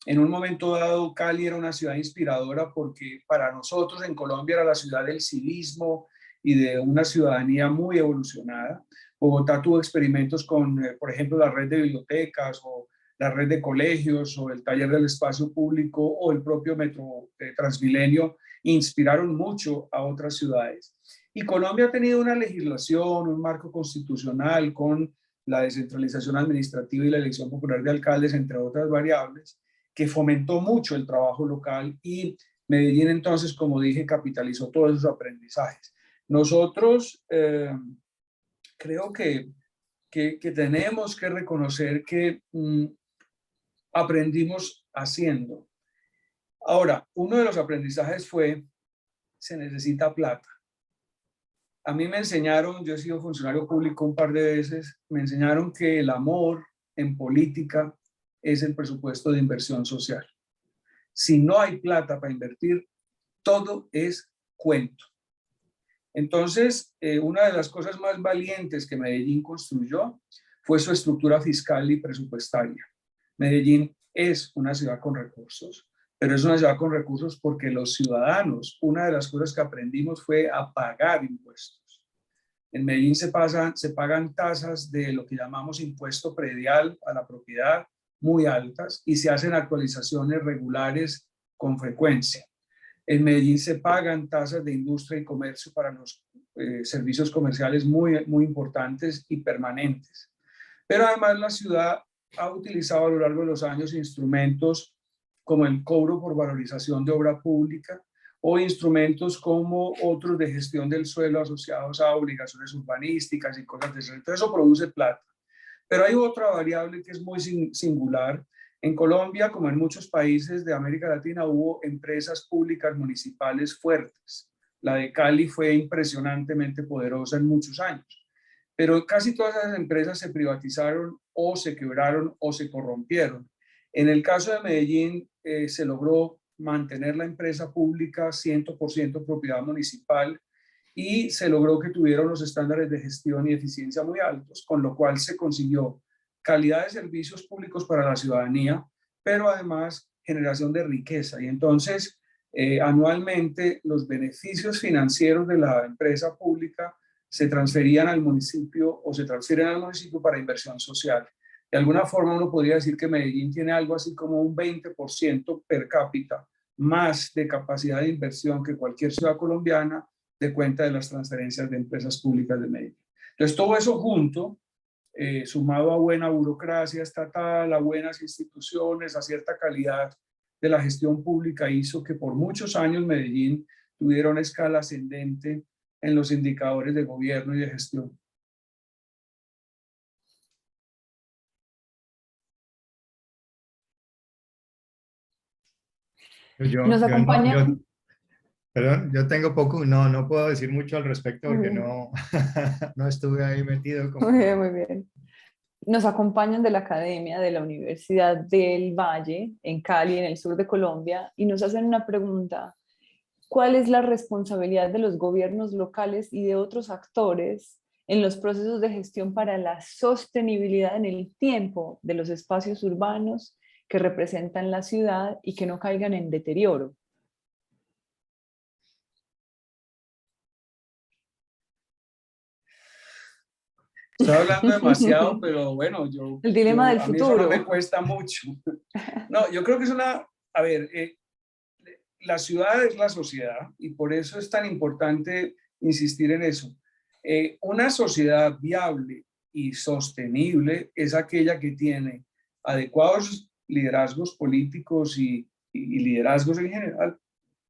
En un momento dado, Cali era una ciudad inspiradora porque para nosotros en Colombia era la ciudad del civismo y de una ciudadanía muy evolucionada. Bogotá tuvo experimentos con, por ejemplo, la red de bibliotecas o la red de colegios o el taller del espacio público o el propio Metro Transmilenio inspiraron mucho a otras ciudades. Y Colombia ha tenido una legislación, un marco constitucional con la descentralización administrativa y la elección popular de alcaldes, entre otras variables, que fomentó mucho el trabajo local, y Medellín entonces, como dije, capitalizó todos esos aprendizajes. Nosotros creo que tenemos que reconocer que aprendimos haciendo. Ahora, uno de los aprendizajes fue, se necesita plata. A mí me enseñaron, yo he sido funcionario público un par de veces, me enseñaron que el amor en política es el presupuesto de inversión social. Si no hay plata para invertir, todo es cuento. Entonces, una de las cosas más valientes que Medellín construyó fue su estructura fiscal y presupuestaria. Medellín es una ciudad con recursos, pero es una ciudad con recursos porque los ciudadanos, una de las cosas que aprendimos fue a pagar impuestos. En Medellín se pagan tasas de lo que llamamos impuesto predial a la propiedad muy altas, y se hacen actualizaciones regulares con frecuencia. En Medellín se pagan tasas de industria y comercio para los servicios comerciales muy importantes y permanentes. Pero además la ciudad ha utilizado a lo largo de los años instrumentos como el cobro por valorización de obra pública o instrumentos como otros de gestión del suelo asociados a obligaciones urbanísticas y cosas de eso. Entonces eso produce plata. Pero hay otra variable que es muy singular. En Colombia, como en muchos países de América Latina, hubo empresas públicas municipales fuertes. La de Cali fue impresionantemente poderosa en muchos años. Pero casi todas esas empresas se privatizaron o se quebraron o se corrompieron. En el caso de Medellín, se logró mantener la empresa pública 100% propiedad municipal, y se logró que tuviera unos estándares de gestión y eficiencia muy altos, con lo cual se consiguió calidad de servicios públicos para la ciudadanía, pero además generación de riqueza. Y entonces, anualmente, los beneficios financieros de la empresa pública se transferían al municipio o se transfieren al municipio para inversión social. De alguna forma uno podría decir que Medellín tiene algo así como un 20% per cápita más de capacidad de inversión que cualquier ciudad colombiana, de cuenta de las transferencias de empresas públicas de Medellín. Entonces todo eso junto, sumado a buena burocracia estatal, a buenas instituciones, a cierta calidad de la gestión pública, hizo que por muchos años Medellín tuviera una escala ascendente en los indicadores de gobierno y de gestión. Nos acompaña. Perdón, yo tengo poco, no puedo decir mucho al respecto porque no, no estuve ahí metido. Muy bien, muy bien. Nos acompañan de la Academia de la Universidad del Valle, en Cali, en el sur de Colombia, y nos hacen una pregunta. ¿Cuál es la responsabilidad de los gobiernos locales y de otros actores en los procesos de gestión para la sostenibilidad en el tiempo de los espacios urbanos que representan la ciudad y que no caigan en deterioro? Estoy hablando demasiado, pero bueno, el dilema del a mí futuro. eso no me cuesta mucho. No, yo creo que es a ver, la ciudad es la sociedad, y por eso es tan importante insistir en eso. Una sociedad viable y sostenible es aquella que tiene adecuados liderazgos políticos y liderazgos en general,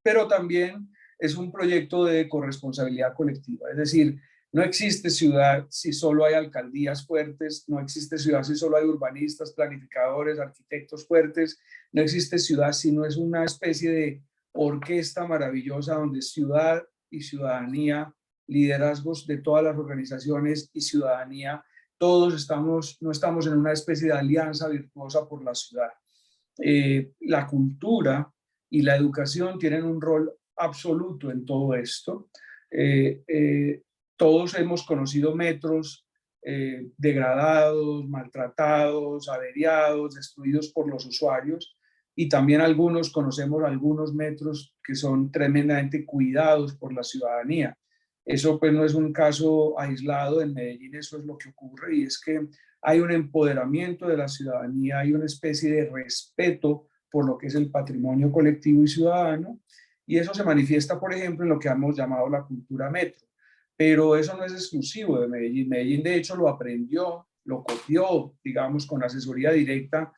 pero también es un proyecto de corresponsabilidad colectiva. Es decir, no existe ciudad si solo hay alcaldías fuertes, no existe ciudad si solo hay urbanistas, planificadores, arquitectos fuertes, no existe ciudad si no es una especie de orquesta maravillosa donde ciudad y ciudadanía, liderazgos de todas las organizaciones y ciudadanía, todos no estamos en una especie de alianza virtuosa por la ciudad. La cultura y la educación tienen un rol absoluto en todo esto. Todos hemos conocido metros degradados, maltratados, averiados, destruidos por los usuarios, y también conocemos algunos metros que son tremendamente cuidados por la ciudadanía. Eso pues no es un caso aislado, en Medellín eso es lo que ocurre, y es que hay un empoderamiento de la ciudadanía, hay una especie de respeto por lo que es el patrimonio colectivo y ciudadano, y eso se manifiesta, por ejemplo, en lo que hemos llamado la cultura metro. Pero eso no es exclusivo de Medellín. Medellín, de hecho, lo aprendió, lo copió, digamos, con asesoría directa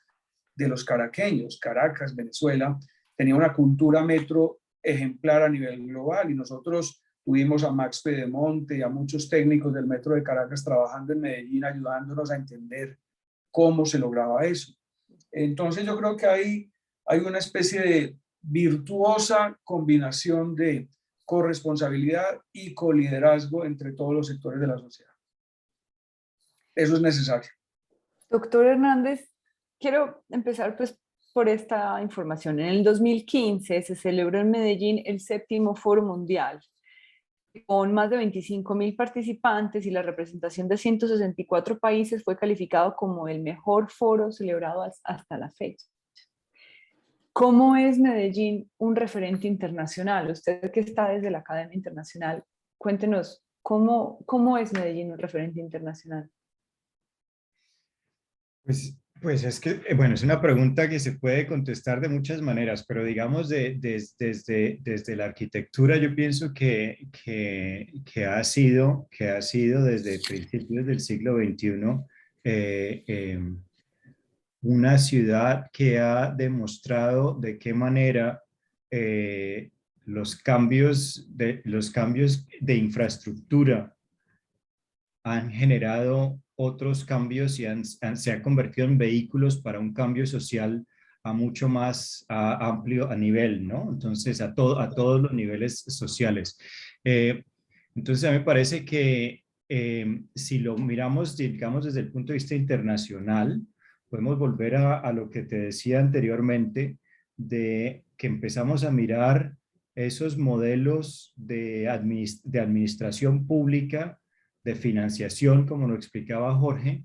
de los caraqueños. Caracas, Venezuela, tenía una cultura metro ejemplar a nivel global y nosotros tuvimos a Max Pedemonte y a muchos técnicos del metro de Caracas trabajando en Medellín, ayudándonos a entender cómo se lograba eso. Entonces yo creo que hay una especie de virtuosa combinación de corresponsabilidad y coliderazgo entre todos los sectores de la sociedad. Eso es necesario. Doctor Hernández, quiero empezar pues por esta información. En el 2015 se celebró en Medellín el 7º Foro Mundial, con más de 25.000 participantes, y la representación de 164 países fue calificado como el mejor foro celebrado hasta la fecha. ¿Cómo es Medellín un referente internacional? Usted que está desde la Academia Internacional, cuéntenos, ¿cómo es Medellín un referente internacional? Pues es que, bueno, es una pregunta que se puede contestar de muchas maneras, pero digamos desde la arquitectura yo pienso que ha sido desde principios del siglo XXI una ciudad que ha demostrado de qué manera los cambios de infraestructura han generado otros cambios y se han convertido en vehículos para un cambio social a mucho más amplio a nivel, ¿no? Entonces, a todos los niveles sociales. Entonces, a mí me parece que si lo miramos, digamos, desde el punto de vista internacional, podemos volver a lo que te decía anteriormente, de que empezamos a mirar esos modelos de administración pública, de financiación, como lo explicaba Jorge,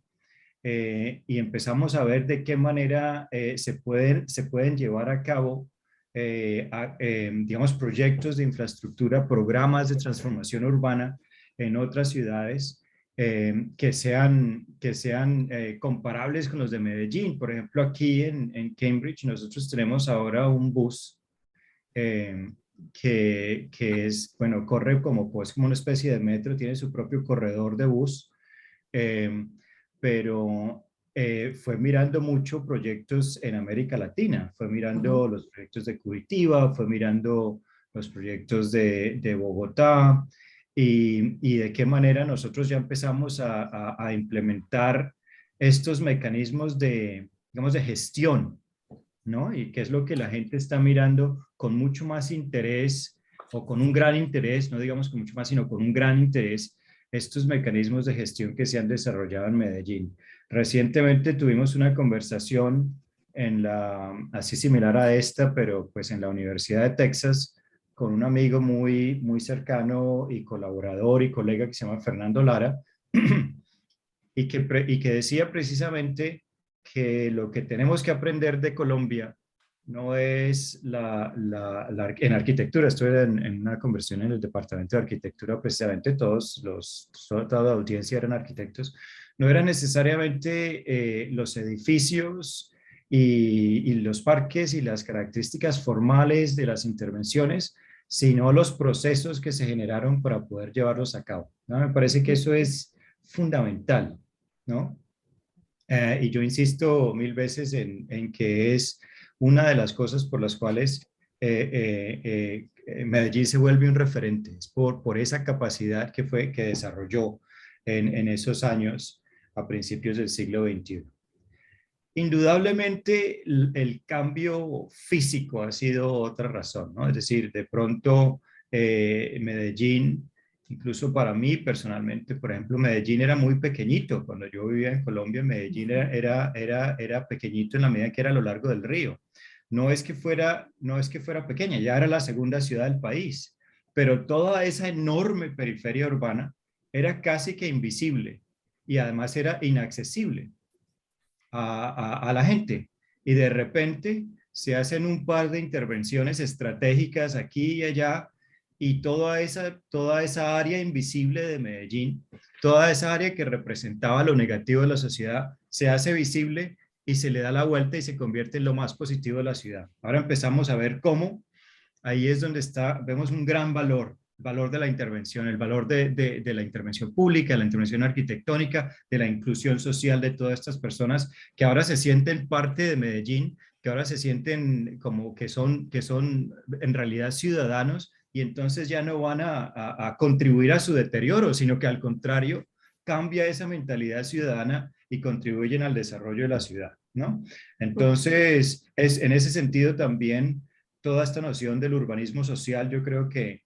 y empezamos a ver de qué manera se pueden llevar a cabo, digamos, proyectos de infraestructura, programas de transformación urbana en otras ciudades que sean comparables con los de Medellín. Por ejemplo, aquí en Cambridge nosotros tenemos ahora un bus eh, que es, bueno, corre pues, como una especie de metro, tiene su propio corredor de bus, eh, pero fue mirando mucho proyectos en América Latina, fue mirando los proyectos de Curitiba, fue mirando los proyectos de Bogotá, y de qué manera nosotros ya empezamos a implementar estos mecanismos de, digamos, de gestión, ¿no? Y qué es lo que la gente está mirando con mucho más interés, o con un gran interés, no digamos con mucho más, sino con un gran interés, estos mecanismos de gestión que se han desarrollado en Medellín. Recientemente tuvimos una conversación así similar a esta, pero pues en la Universidad de Texas, con un amigo muy cercano y colaborador y colega que se llama Fernando Lara, y que decía precisamente que lo que tenemos que aprender de Colombia no es en arquitectura. Estoy en una conversión en el departamento de arquitectura, precisamente toda la audiencia eran arquitectos. No eran necesariamente los edificios y los parques y las características formales de las intervenciones, sino los procesos que se generaron para poder llevarlos a cabo, ¿no? Me parece que eso es fundamental, ¿no? Y yo insisto mil veces en que es una de las cosas por las cuales Medellín se vuelve un referente, es por esa capacidad que desarrolló en esos años a principios del siglo XXI. Indudablemente el cambio físico ha sido otra razón, ¿no? Es decir, de pronto Medellín, incluso para mí personalmente, por ejemplo, Medellín era muy pequeñito. Cuando yo vivía en Colombia, Medellín era pequeñito en la medida que era a lo largo del río. No es que fuera pequeña, ya era la segunda ciudad del país, pero toda esa enorme periferia urbana era casi que invisible y además era inaccesible a la gente. Y de repente se hacen un par de intervenciones estratégicas aquí y allá, y toda esa área invisible de Medellín toda esa área que representaba lo negativo de la sociedad se hace visible y se le da la vuelta y se convierte en lo más positivo de la ciudad. Ahora empezamos a ver cómo, ahí es donde vemos un gran valor, el valor de la intervención, el valor de la intervención pública, de la intervención arquitectónica, de la inclusión social de todas estas personas que ahora se sienten parte de Medellín, que ahora se sienten como que son en realidad ciudadanos y entonces ya no van a contribuir a su deterioro, sino que al contrario, cambia esa mentalidad ciudadana y contribuyen al desarrollo de la ciudad, ¿no? Entonces, en ese sentido también toda esta noción del urbanismo social yo creo que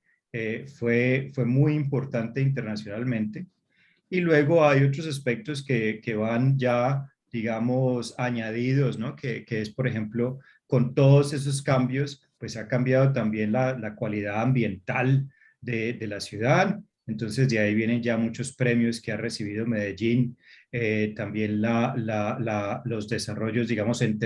fue muy importante internacionalmente. Y luego hay otros aspectos que van ya, digamos, añadidos, ¿no? Que es, por ejemplo, con todos esos cambios, pues ha cambiado también la cualidad ambiental de la ciudad. Entonces, de ahí vienen ya muchos premios que ha recibido Medellín. También los desarrollos, digamos, en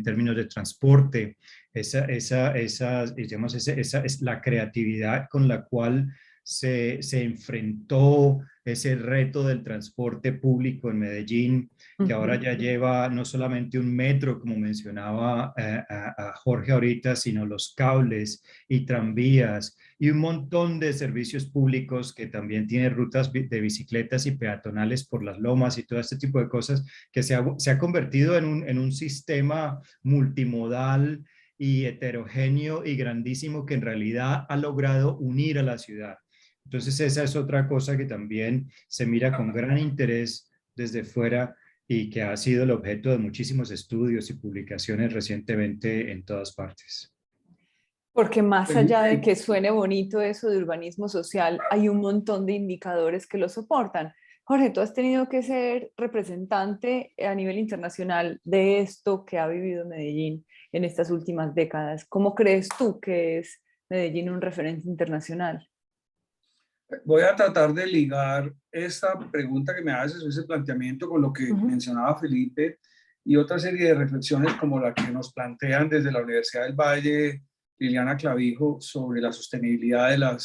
términos de transporte, digamos, esa es la creatividad con la cual se enfrentó ese reto del transporte público en Medellín, que ahora ya lleva no solamente un metro, como mencionaba a Jorge ahorita, sino los cables y tranvías y un montón de servicios públicos que también tiene rutas de bicicletas y peatonales por las lomas y todo este tipo de cosas, que se ha convertido en un sistema multimodal y heterogéneo y grandísimo que en realidad ha logrado unir a la ciudad. Entonces esa es otra cosa que también se mira con gran interés desde fuera y que ha sido el objeto de muchísimos estudios y publicaciones recientemente en todas partes. Porque más allá de que suene bonito eso de urbanismo social, hay un montón de indicadores que lo soportan. Jorge, tú has tenido que ser representante a nivel internacional de esto que ha vivido Medellín en estas últimas décadas. ¿Cómo crees tú que es Medellín un referente internacional? Voy a tratar de ligar esta pregunta que me haces, ese planteamiento, con lo que mencionaba Felipe y otra serie de reflexiones como la que nos plantean desde la Universidad del Valle, Liliana Clavijo, sobre la sostenibilidad de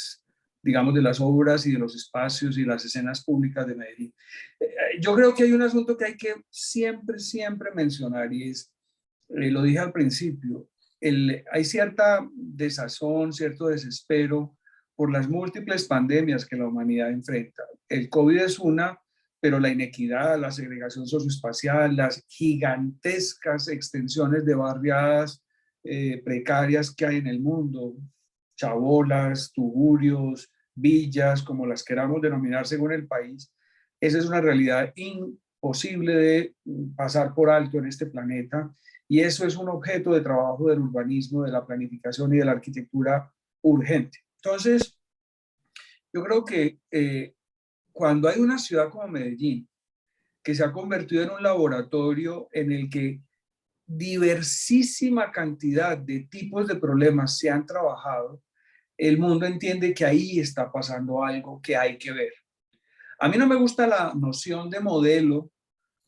digamos, de las obras y de los espacios y las escenas públicas de Medellín. Yo creo que hay un asunto que hay que siempre mencionar y es, lo dije al principio, hay cierta desazón, cierto desespero por las múltiples pandemias que la humanidad enfrenta. El COVID es una, pero la inequidad, la segregación socioespacial, las gigantescas extensiones de barriadas precarias que hay en el mundo, chabolas, tugurios, villas, como las queramos denominar según el país, esa es una realidad imposible de pasar por alto en este planeta y eso es un objeto de trabajo del urbanismo, de la planificación y de la arquitectura urgente. Entonces, yo creo que cuando hay una ciudad como Medellín, que se ha convertido en un laboratorio en el que diversísima cantidad de tipos de problemas se han trabajado, el mundo entiende que ahí está pasando algo que hay que ver. A mí no me gusta la noción de modelo,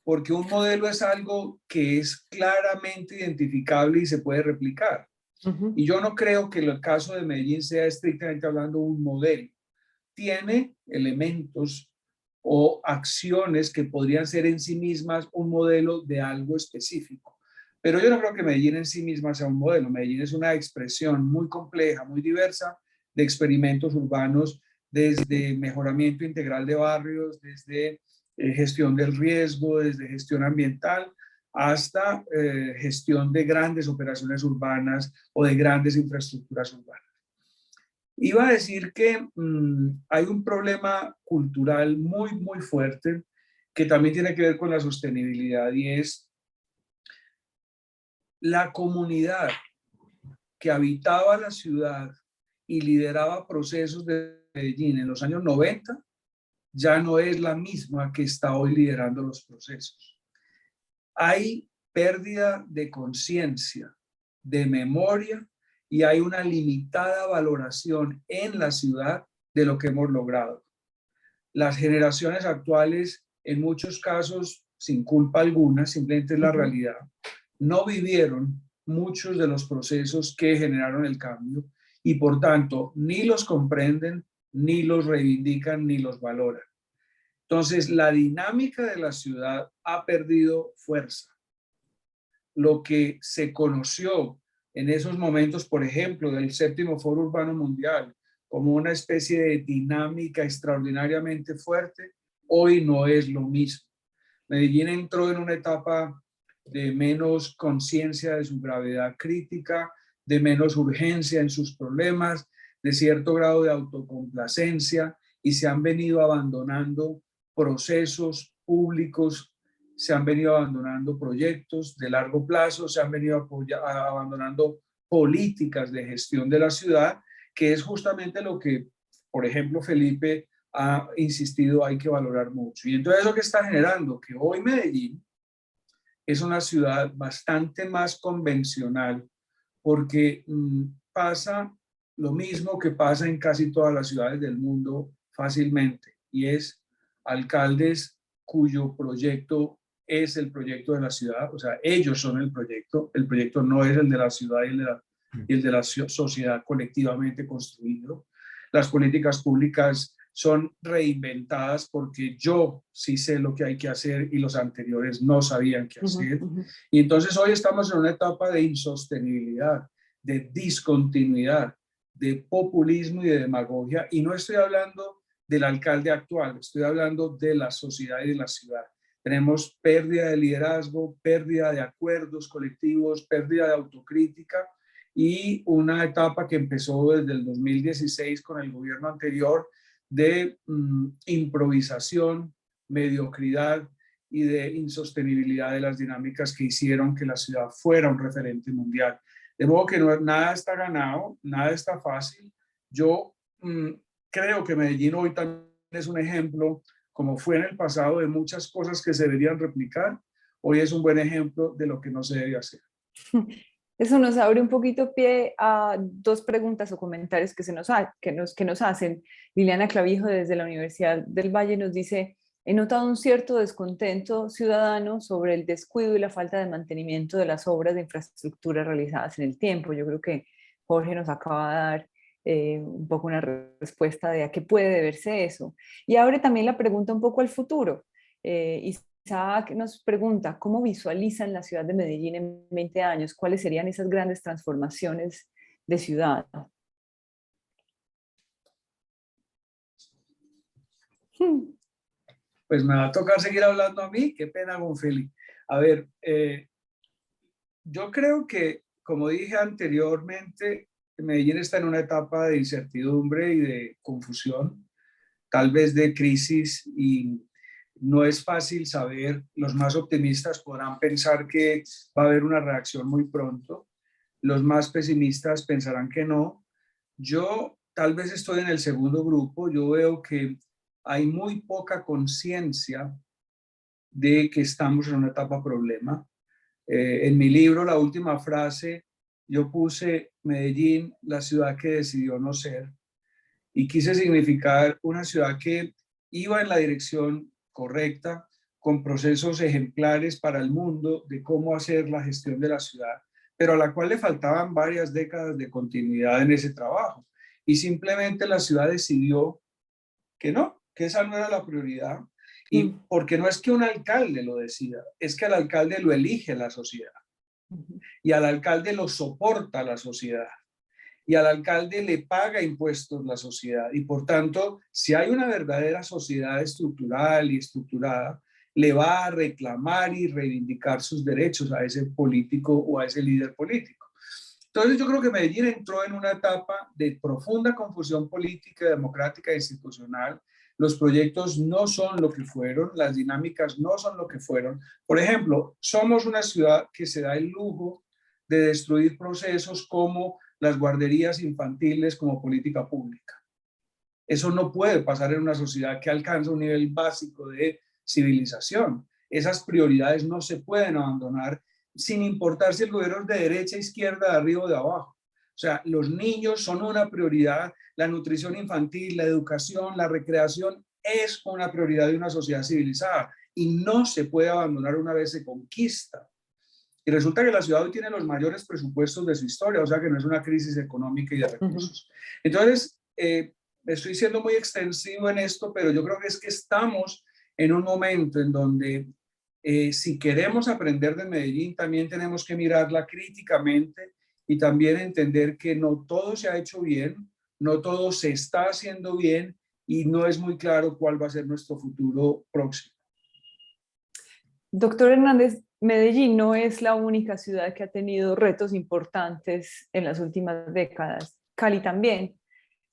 porque un modelo es algo que es claramente identificable y se puede replicar. Y yo no creo que el caso de Medellín sea estrictamente hablando un modelo. Tiene elementos o acciones que podrían ser en sí mismas un modelo de algo específico. Pero yo no creo que Medellín en sí misma sea un modelo. Medellín es una expresión muy compleja, muy diversa de experimentos urbanos, desde mejoramiento integral de barrios, desde gestión del riesgo, desde gestión ambiental, hasta gestión de grandes operaciones urbanas o de grandes infraestructuras urbanas. Iba a decir que hay un problema cultural muy fuerte que también tiene que ver con la sostenibilidad y es la comunidad que habitaba la ciudad y lideraba procesos de Medellín en los años 90 ya no es la misma que está hoy liderando los procesos. Hay pérdida de conciencia, de memoria y hay una limitada valoración en la ciudad de lo que hemos logrado. Las generaciones actuales, en muchos casos, sin culpa alguna, simplemente es la realidad, no vivieron muchos de los procesos que generaron el cambio y por tanto ni los comprenden, ni los reivindican, ni los valoran. Entonces, la dinámica de la ciudad ha perdido fuerza. Lo que se conoció en esos momentos, por ejemplo, del séptimo Foro Urbano Mundial, como una especie de dinámica extraordinariamente fuerte, hoy no es lo mismo. Medellín entró en una etapa de menos conciencia de su gravedad crítica, de menos urgencia en sus problemas, de cierto grado de autocomplacencia, y se han venido abandonando procesos públicos, se han venido abandonando proyectos de largo plazo, se han venido abandonando políticas de gestión de la ciudad, que es justamente lo que, por ejemplo, Felipe ha insistido, hay que valorar mucho. Y entonces eso que está generando que hoy Medellín es una ciudad bastante más convencional, porque pasa lo mismo que pasa en casi todas las ciudades del mundo fácilmente, y es alcaldes cuyo proyecto es el proyecto de la ciudad, o sea, ellos son el proyecto no es el de la ciudad y el de la sociedad colectivamente construido. Las políticas públicas son reinventadas porque yo sí sé lo que hay que hacer y los anteriores no sabían qué hacer. Y entonces hoy estamos en una etapa de insostenibilidad, de discontinuidad, de populismo y de demagogia. Y no estoy hablando del alcalde actual, estoy hablando de la sociedad y de la ciudad. Tenemos pérdida de liderazgo, pérdida de acuerdos colectivos, pérdida de autocrítica y una etapa que empezó desde el 2016 con el gobierno anterior de improvisación, mediocridad y de insostenibilidad de las dinámicas que hicieron que la ciudad fuera un referente mundial. De modo que nada está ganado, nada está fácil. Yo creo que Medellín hoy también es un ejemplo, como fue en el pasado, de muchas cosas que se deberían replicar. Hoy es un buen ejemplo de lo que no se debe hacer. Eso nos abre un poquito pie a dos preguntas o comentarios que nos hacen. Liliana Clavijo desde la Universidad del Valle nos dice: he notado un cierto descontento ciudadano sobre el descuido y la falta de mantenimiento de las obras de infraestructura realizadas en el tiempo. Yo creo que Jorge nos acaba de dar un poco una respuesta de a qué puede deberse eso. Y abre también la pregunta un poco al futuro. Isaac nos pregunta: ¿cómo visualizan la ciudad de Medellín en 20 años? ¿Cuáles serían esas grandes transformaciones de ciudad? Pues me va a tocar seguir hablando a mí. Qué pena, Gonfili. A ver, yo creo que, como dije anteriormente, Medellín está en una etapa de incertidumbre y de confusión, tal vez de crisis, y no es fácil saber. Los más optimistas podrán pensar que va a haber una reacción muy pronto. Los más pesimistas pensarán que no. Yo tal vez estoy en el segundo grupo. Yo veo que hay muy poca conciencia de que estamos en una etapa problema. En mi libro, la última frase, yo puse Medellín, la ciudad que decidió no ser, y quise significar una ciudad que iba en la dirección correcta, con procesos ejemplares para el mundo de cómo hacer la gestión de la ciudad, pero a la cual le faltaban varias décadas de continuidad en ese trabajo. Y simplemente la ciudad decidió que no, que esa no era la prioridad. Y porque no es que un alcalde lo decida, es que al alcalde lo elige la sociedad. Y al alcalde lo soporta la sociedad. Y al alcalde le paga impuestos la sociedad. Y por tanto, si hay una verdadera sociedad estructural y estructurada, le va a reclamar y reivindicar sus derechos a ese político o a ese líder político. Entonces yo creo que Medellín entró en una etapa de profunda confusión política, democrática e institucional. Los proyectos no son lo que fueron, las dinámicas no son lo que fueron. Por ejemplo, somos una ciudad que se da el lujo de destruir procesos como las guarderías infantiles como política pública. Eso no puede pasar en una sociedad que alcanza un nivel básico de civilización. Esas prioridades no se pueden abandonar sin importar si el gobierno es de derecha, izquierda, de arriba o de abajo. O sea, los niños son una prioridad, la nutrición infantil, la educación, la recreación es una prioridad de una sociedad civilizada y no se puede abandonar una vez se conquista. Y resulta que la ciudad hoy tiene los mayores presupuestos de su historia, o sea que no es una crisis económica y de recursos. Entonces, estoy siendo muy extensivo en esto, pero yo creo que es que estamos en un momento en donde si queremos aprender de Medellín, también tenemos que mirarla críticamente y también entender que no todo se ha hecho bien, no todo se está haciendo bien y no es muy claro cuál va a ser nuestro futuro próximo. Doctor Hernández, Medellín no es la única ciudad que ha tenido retos importantes en las últimas décadas. Cali también.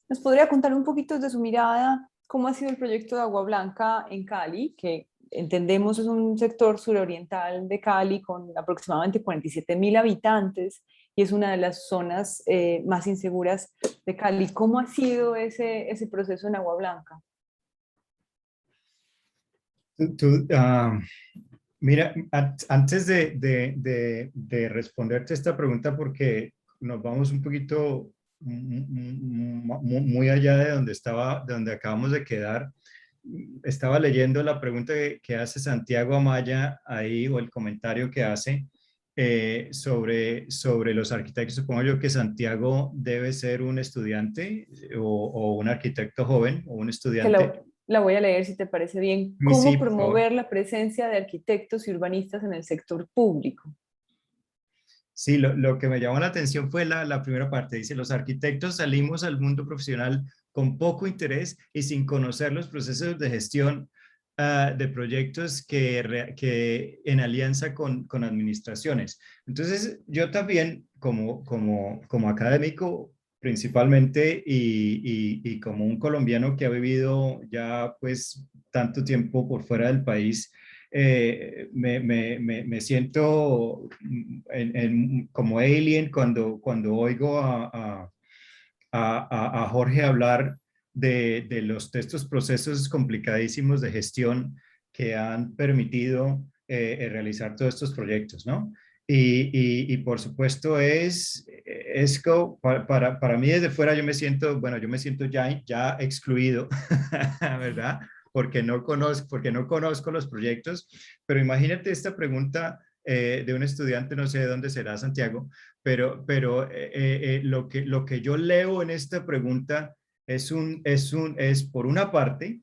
¿Nos podría contar un poquito de su mirada cómo ha sido el proyecto de Agua Blanca en Cali, que entendemos es un sector suroriental de Cali con aproximadamente 47.000 habitantes y es una de las zonas más inseguras de Cali? ¿Cómo ha sido ese proceso en Agua Blanca? Mira, antes de responderte esta pregunta, porque nos vamos un poquito muy allá de de donde acabamos de quedar. Estaba leyendo la pregunta que hace Santiago Amaya ahí, o el comentario que hace sobre los arquitectos. Supongo yo que Santiago debe ser un estudiante o un arquitecto joven o un Que estudiante. la voy a leer si te parece bien. Sí, ¿Cómo por favor. promover la presencia de arquitectos y urbanistas en el sector público? Sí, lo que me llamó la atención fue la primera parte. Dice, los arquitectos salimos al mundo profesional con poco interés y sin conocer los procesos de gestión de proyectos que en alianza con administraciones. Entonces, yo también, como académico principalmente y como un colombiano que ha vivido ya pues tanto tiempo por fuera del país, me siento como alien cuando oigo a Jorge hablar de estos procesos complicadísimos de gestión que han permitido realizar todos estos proyectos, ¿no? Y por supuesto para mí desde fuera yo me siento, bueno, yo me siento ya excluido, ¿verdad? Porque no conozco los proyectos, pero imagínate esta pregunta de un estudiante, no sé de dónde será Santiago, pero lo que yo leo en esta pregunta es por una parte,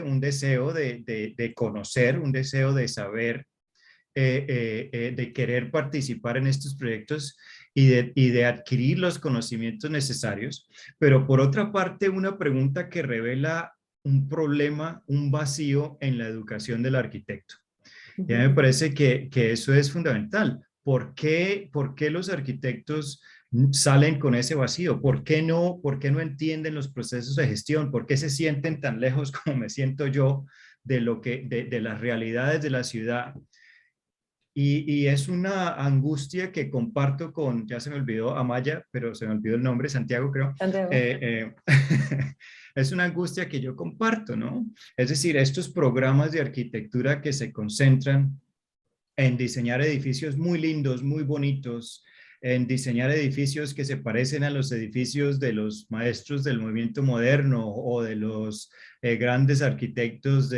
un deseo de conocer, un deseo de saber, de querer participar en estos proyectos y de adquirir los conocimientos necesarios, pero por otra parte, una pregunta que revela un problema, un vacío en la educación del arquitecto. Y a mí me parece que eso es fundamental. Por qué los arquitectos salen con ese vacío? Por qué no entienden los procesos de gestión? ¿Por qué se sienten tan lejos como me siento yo de las realidades de la ciudad? Y es una angustia que comparto ya se me olvidó Amaya, pero se me olvidó el nombre, Santiago creo. Santiago. Es una angustia que yo comparto, ¿no? Es decir, estos programas de arquitectura que se concentran en diseñar edificios muy lindos, muy bonitos, en diseñar edificios que se parecen a los edificios de los maestros del movimiento moderno o de los grandes arquitectos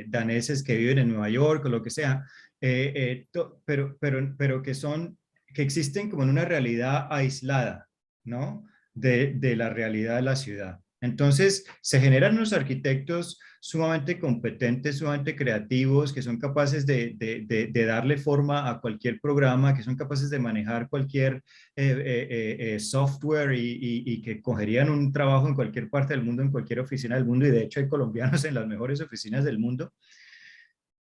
daneses que viven en Nueva York o lo que sea, pero que existen como en una realidad aislada, ¿no? De la realidad de la ciudad. Entonces, se generan unos arquitectos sumamente competentes, sumamente creativos, que son capaces de darle forma a cualquier programa, que son capaces de manejar cualquier software y que cogerían un trabajo en cualquier parte del mundo, en cualquier oficina del mundo, y de hecho hay colombianos en las mejores oficinas del mundo.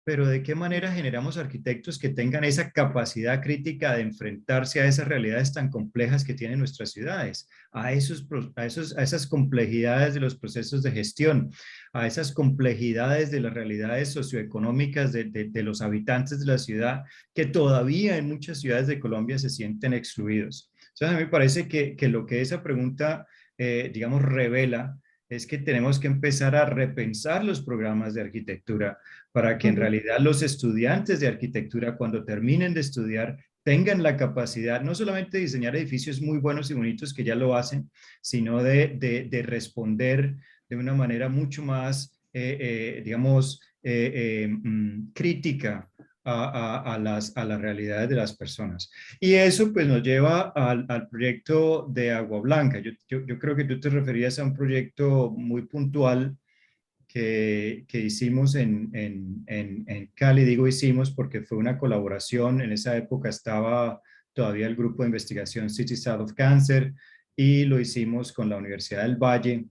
Pero ¿de qué manera generamos arquitectos que tengan esa capacidad crítica de enfrentarse a esas realidades tan complejas que tienen nuestras ciudades, a esas complejidades de los procesos de gestión, a esas complejidades de las realidades socioeconómicas de los habitantes de la ciudad, que todavía en muchas ciudades de Colombia se sienten excluidos? Entonces, a mí me parece que lo que esa pregunta, digamos, revela es que tenemos que empezar a repensar los programas de arquitectura para que en realidad los estudiantes de arquitectura, cuando terminen de estudiar, tengan la capacidad no solamente de diseñar edificios muy buenos y bonitos, que ya lo hacen, sino de responder de una manera mucho más, digamos, crítica a las realidades de las personas. Y eso pues nos lleva al proyecto de Agua Blanca. Yo creo que tú te referías a un proyecto muy puntual que hicimos en Cali. Digo hicimos porque fue una colaboración. En esa época estaba todavía el grupo de investigación Cities Out of Cancer y lo hicimos con la Universidad del Valle,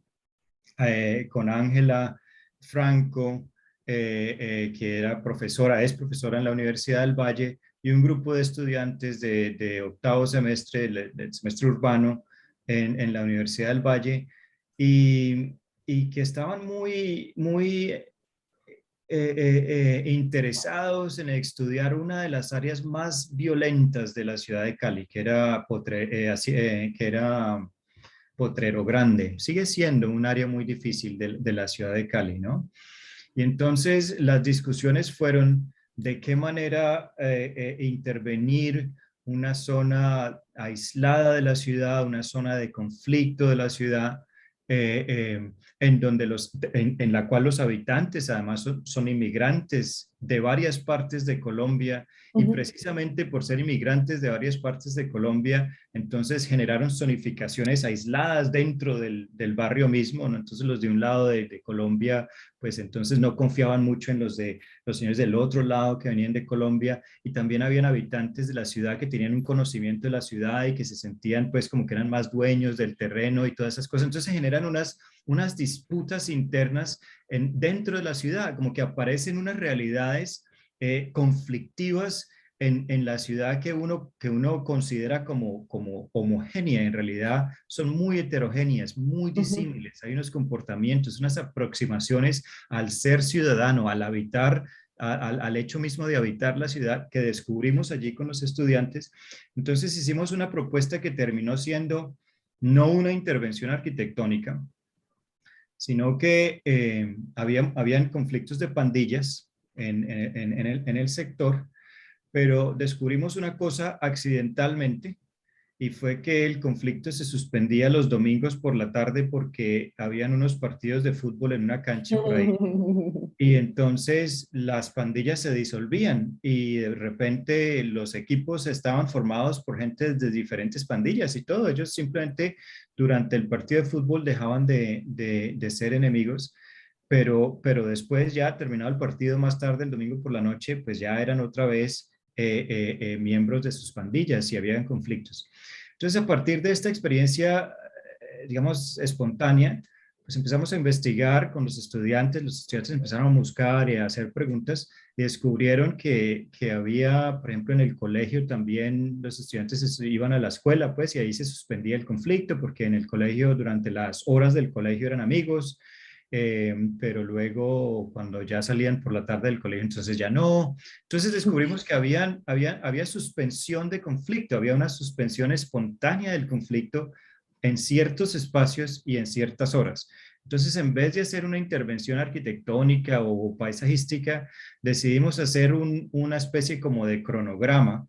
con Ángela Franco, que era profesora, es profesora en la Universidad del Valle, y un grupo de estudiantes de octavo semestre, del semestre urbano en la Universidad del Valle, y, y que estaban muy interesados en estudiar una de las áreas más violentas de la ciudad de Cali, que era Potrero Grande. Sigue siendo un área muy difícil de la ciudad de Cali, ¿no? Y entonces las discusiones fueron de qué manera intervenir una zona aislada de la ciudad, una zona de conflicto de la ciudad, en donde en la cual los habitantes además son inmigrantes de varias partes de Colombia, y Ujú, precisamente por ser inmigrantes de varias partes de Colombia, entonces generaron zonificaciones aisladas dentro del barrio mismo, ¿no? Entonces los de un lado de Colombia, pues entonces no confiaban mucho en los señores del otro lado que venían de Colombia, y también habían habitantes de la ciudad que tenían un conocimiento de la ciudad y que se sentían pues como que eran más dueños del terreno y todas esas cosas. Entonces se generan unas disputas internas dentro de la ciudad, como que aparecen unas realidades conflictivas en la ciudad que uno considera como homogénea. En realidad son muy heterogéneas, muy ujú. disímiles. Hay unos comportamientos, unas aproximaciones al ser ciudadano, al habitar, al hecho mismo de habitar la ciudad, que descubrimos allí con los estudiantes. Entonces hicimos una propuesta que terminó siendo no una intervención arquitectónica, sino que habían conflictos de pandillas en el sector, pero descubrimos una cosa accidentalmente, y fue que el conflicto se suspendía los domingos por la tarde porque habían unos partidos de fútbol en una cancha por ahí. Y entonces las pandillas se disolvían y de repente los equipos estaban formados por gente de diferentes pandillas y todo. Ellos simplemente durante el partido de fútbol dejaban de ser enemigos, pero después, ya terminado el partido más tarde, el domingo por la noche, pues ya eran otra vez miembros de sus pandillas y habían conflictos. Entonces, a partir de esta experiencia, digamos, espontánea, pues empezamos a investigar con los estudiantes empezaron a buscar y a hacer preguntas, y descubrieron que había, por ejemplo, en el colegio también los estudiantes iban a la escuela, pues, y ahí se suspendía el conflicto, porque en el colegio, durante las horas del colegio eran amigos, pero luego cuando ya salían por la tarde del colegio, entonces ya no. Entonces descubrimos que había suspensión de conflicto, había una suspensión espontánea del conflicto en ciertos espacios y en ciertas horas. Entonces, en vez de hacer una intervención arquitectónica o paisajística, decidimos hacer una especie como de cronograma.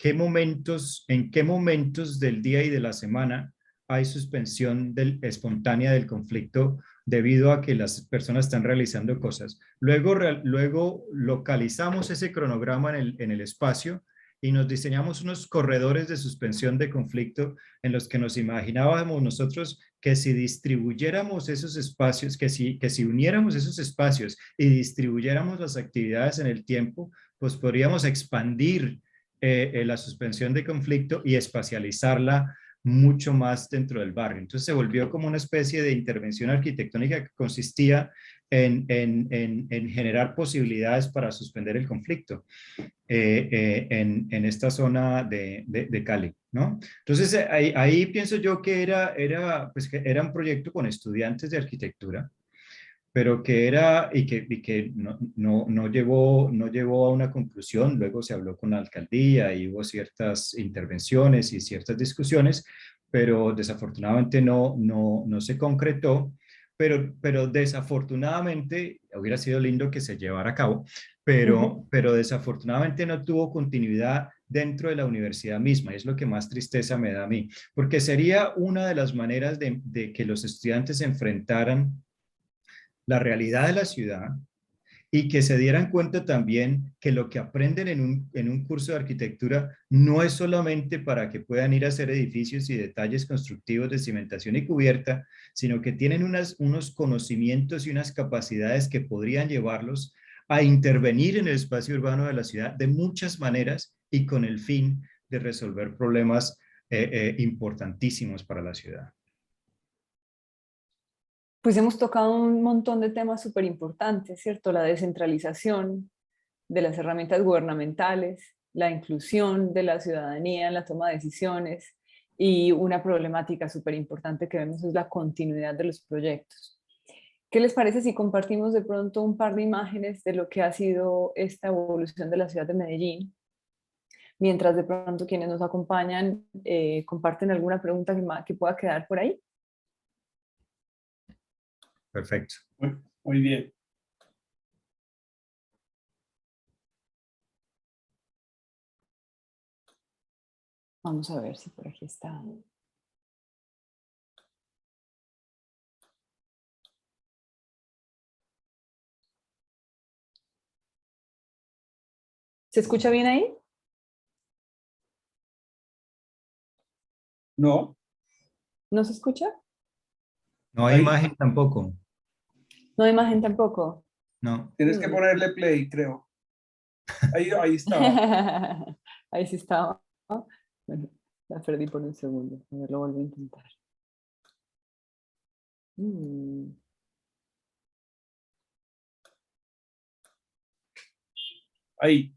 En qué momentos del día y de la semana hay suspensión espontánea del conflicto debido a que las personas están realizando cosas? Luego localizamos ese cronograma en el espacio y nos diseñamos unos corredores de suspensión de conflicto en los que nos imaginábamos nosotros que si distribuyéramos esos espacios, que si uniéramos esos espacios y distribuyéramos las actividades en el tiempo, pues podríamos expandir la suspensión de conflicto y espacializarla mucho más dentro del barrio. Entonces se volvió como una especie de intervención arquitectónica que consistía en generar posibilidades para suspender el conflicto en esta zona de Cali, ¿no? Entonces ahí pienso yo que pues, que era un proyecto con estudiantes de arquitectura, pero que era y que no llevó a una conclusión. Luego se habló con la alcaldía y hubo ciertas intervenciones y ciertas discusiones, pero desafortunadamente no se concretó. Pero desafortunadamente, hubiera sido lindo que se llevara a cabo, Ujú. pero desafortunadamente no tuvo continuidad dentro de la universidad misma. Es lo que más tristeza me da a mí, porque sería una de las maneras de que los estudiantes se enfrentaran la realidad de la ciudad y que se dieran cuenta también que lo que aprenden en un curso de arquitectura no es solamente para que puedan ir a hacer edificios y detalles constructivos de cimentación y cubierta, sino que tienen unos conocimientos y unas capacidades que podrían llevarlos a intervenir en el espacio urbano de la ciudad de muchas maneras y con el fin de resolver problemas importantísimos para la ciudad. Pues hemos tocado un montón de temas súper importantes, ¿cierto? La descentralización de las herramientas gubernamentales, la inclusión de la ciudadanía en la toma de decisiones y una problemática súper importante que vemos es la continuidad de los proyectos. ¿Qué les parece si compartimos de pronto un par de imágenes de lo que ha sido esta evolución de la ciudad de Medellín? Mientras de pronto quienes nos acompañan comparten alguna pregunta que pueda quedar por ahí. Perfecto. Muy bien. Vamos a ver si por aquí está. ¿Se escucha bien ahí? No. ¿No se escucha? No hay imagen tampoco. No hay imagen tampoco. No. Tienes que ponerle play, creo. Ahí estaba. Ahí sí estaba. Bueno, la perdí por un segundo. A ver, lo vuelvo a intentar. Ahí.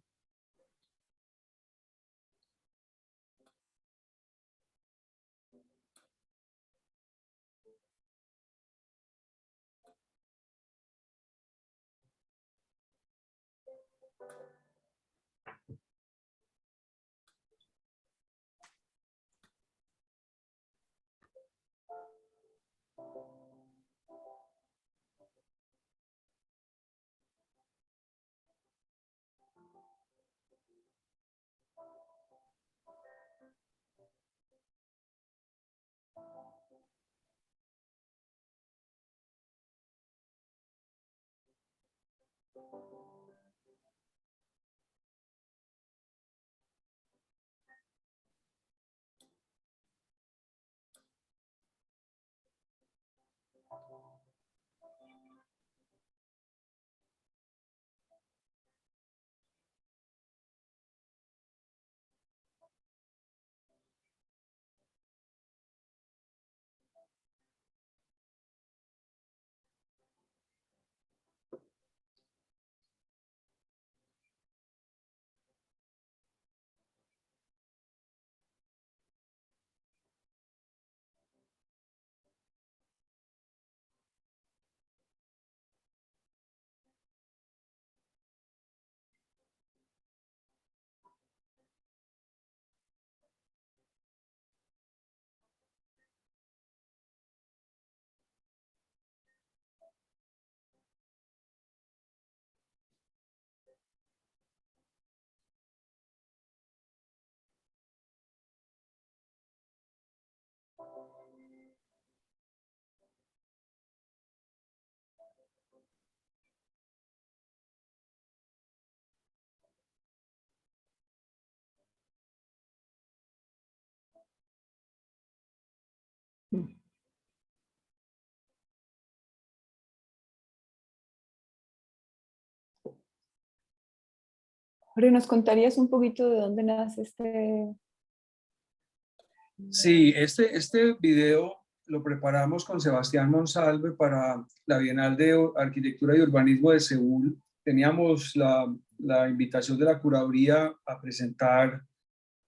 Jorge, ¿nos contarías un poquito de dónde nace este? Sí, este video lo preparamos con Sebastián Monsalve para la Bienal de Arquitectura y Urbanismo de Seúl. Teníamos la invitación de la curaduría a presentar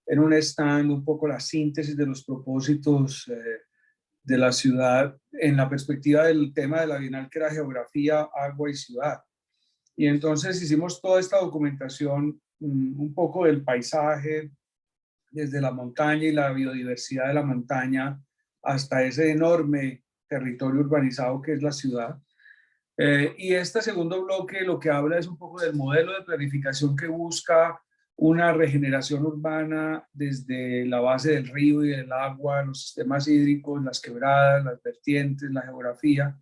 en un stand un poco la síntesis de los propósitos de la ciudad en la perspectiva del tema de la Bienal, que era geografía, agua y ciudad. Y entonces hicimos toda esta documentación, un poco del paisaje, desde la montaña y la biodiversidad de la montaña hasta ese enorme territorio urbanizado que es la ciudad. Y este segundo bloque lo que habla es un poco del modelo de planificación que busca una regeneración urbana desde la base del río y del agua, los sistemas hídricos, las quebradas, las vertientes, la geografía,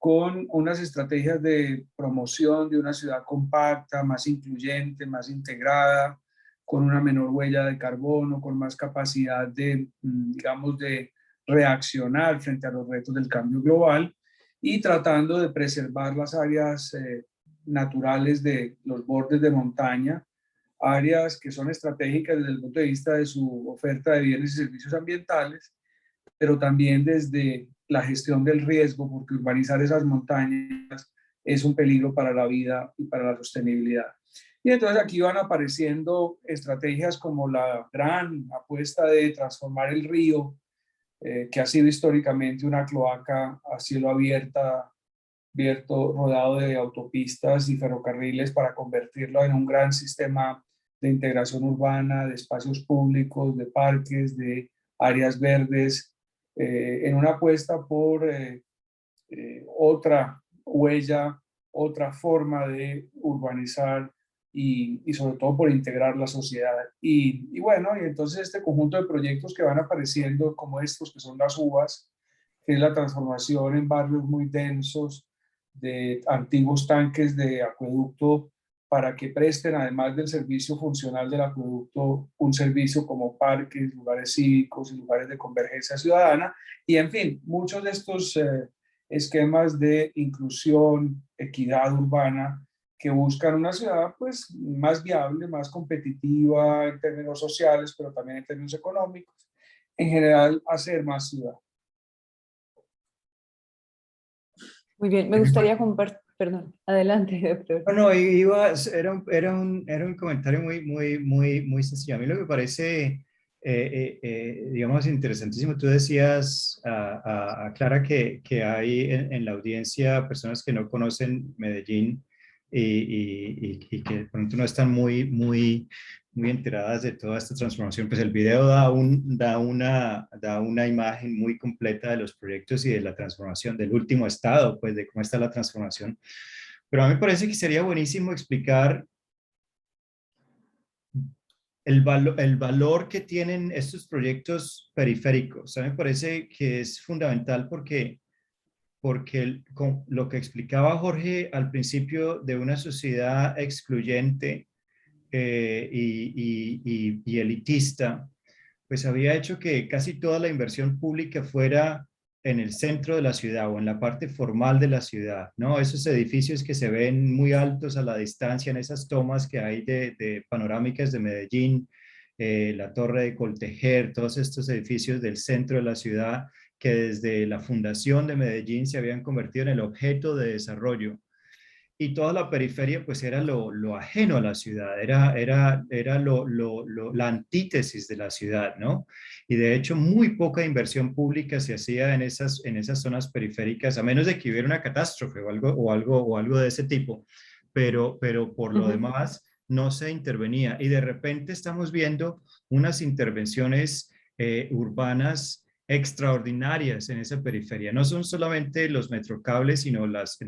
con unas estrategias de promoción de una ciudad compacta, más incluyente, más integrada, con una menor huella de carbono, con más capacidad de, digamos, de reaccionar frente a los retos del cambio global y tratando de preservar las áreas naturales de los bordes de montaña, áreas que son estratégicas desde el punto de vista de su oferta de bienes y servicios ambientales, pero también desde la gestión del riesgo, porque urbanizar esas montañas es un peligro para la vida y para la sostenibilidad. Y entonces aquí van apareciendo estrategias como la gran apuesta de transformar el río, que ha sido históricamente una cloaca a cielo abierto, rodado de autopistas y ferrocarriles, para convertirlo en un gran sistema de integración urbana, de espacios públicos, de parques, de áreas verdes, en una apuesta por otra huella, otra forma de urbanizar y sobre todo por integrar la sociedad. Y bueno, y entonces este conjunto de proyectos que van apareciendo como estos, que son las uvas, que es la transformación en barrios muy densos de antiguos tanques de acueducto para que presten, además del servicio funcional del acueducto, un servicio como parques, lugares cívicos y lugares de convergencia ciudadana. Y en fin, muchos de estos esquemas de inclusión, equidad urbana, que buscan una ciudad pues más viable, más competitiva en términos sociales, pero también en términos económicos. En general, hacer más ciudad. Muy bien, me gustaría compartir, perdón, adelante, doctor. No, no, era un comentario muy sencillo. A mí lo que me parece, digamos, interesantísimo, tú decías, Clara, que hay en la audiencia personas que no conocen Medellín y que de pronto no están muy enteradas de toda esta transformación. Pues el video da una imagen muy completa de los proyectos y de la transformación, del último estado, pues de cómo está la transformación. Pero a mí me parece que sería buenísimo explicar el valor que tienen estos proyectos periféricos. A mí me parece que es fundamental porque con lo que explicaba Jorge al principio de una sociedad excluyente y elitista, pues había hecho que casi toda la inversión pública fuera en el centro de la ciudad o en la parte formal de la ciudad, ¿no? Esos edificios que se ven muy altos a la distancia en esas tomas que hay de panorámicas de Medellín, la Torre de Coltejer, todos estos edificios del centro de la ciudad que desde la fundación de Medellín se habían convertido en el objeto de desarrollo. Y toda la periferia pues era lo ajeno a la ciudad, era la antítesis de la ciudad, ¿no? Y de hecho muy poca inversión pública se hacía en esas zonas periféricas, a menos de que hubiera una catástrofe o algo de ese tipo, pero por lo demás no se intervenía. Y de repente estamos viendo unas intervenciones urbanas extraordinarias en esa periferia. No son solamente los metrocables, sino las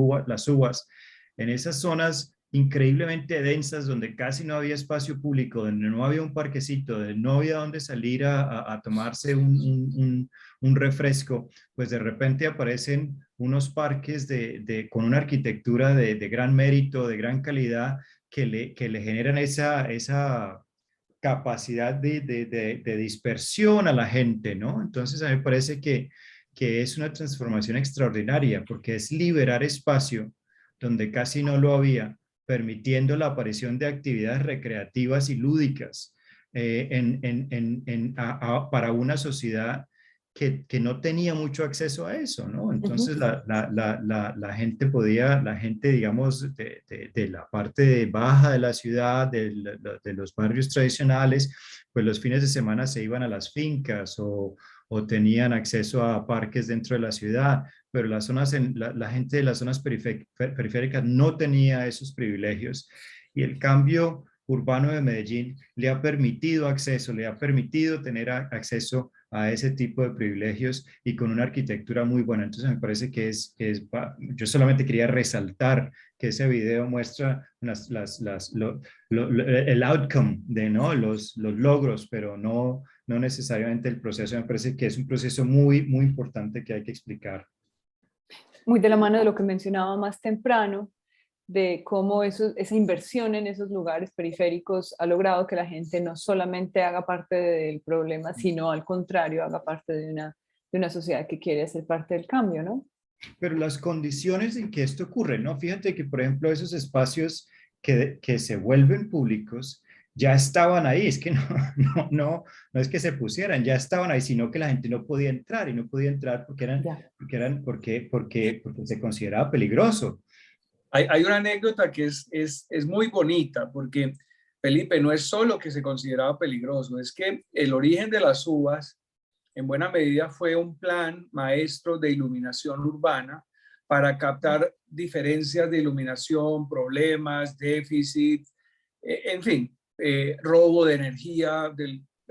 uvas, en esas zonas increíblemente densas donde casi no había espacio público, donde no había un parquecito, donde no había donde salir a tomarse un refresco, pues de repente aparecen unos parques con una arquitectura de gran mérito, de gran calidad, que le generan esa capacidad de dispersión a la gente, ¿no? Entonces a mí me parece que es una transformación extraordinaria porque es liberar espacio donde casi no lo había, permitiendo la aparición de actividades recreativas y lúdicas para una sociedad que no tenía mucho acceso a eso, ¿no? Entonces la gente digamos, de la parte baja de la ciudad, de los barrios tradicionales, pues los fines de semana se iban a las fincas o tenían acceso a parques dentro de la ciudad, pero la gente de las zonas periféricas no tenía esos privilegios. Y el cambio urbano de Medellín le ha permitido acceso, le ha permitido tener acceso a ese tipo de privilegios y con una arquitectura muy buena. Entonces me parece yo solamente quería resaltar que ese video muestra el outcome de, ¿no? los logros, pero no necesariamente el proceso. Me parece que es un proceso muy importante que hay que explicar. Muy de la mano de lo que mencionaba más temprano, de cómo esa inversión en esos lugares periféricos ha logrado que la gente no solamente haga parte del problema, sino al contrario, haga parte de una sociedad que quiere ser parte del cambio, ¿no? Pero las condiciones en que esto ocurre, ¿no? Fíjate que, por ejemplo, esos espacios que se vuelven públicos ya estaban ahí, es que no es que se pusieran, ya estaban ahí, sino que la gente no podía entrar y no podía entrar Ya. porque se consideraba peligroso. Hay una anécdota que es muy bonita, porque Felipe, no es solo que se consideraba peligroso, es que el origen de las uvas en buena medida fue un plan maestro de iluminación urbana para captar diferencias de iluminación, problemas, déficit, en fin, robo de energía,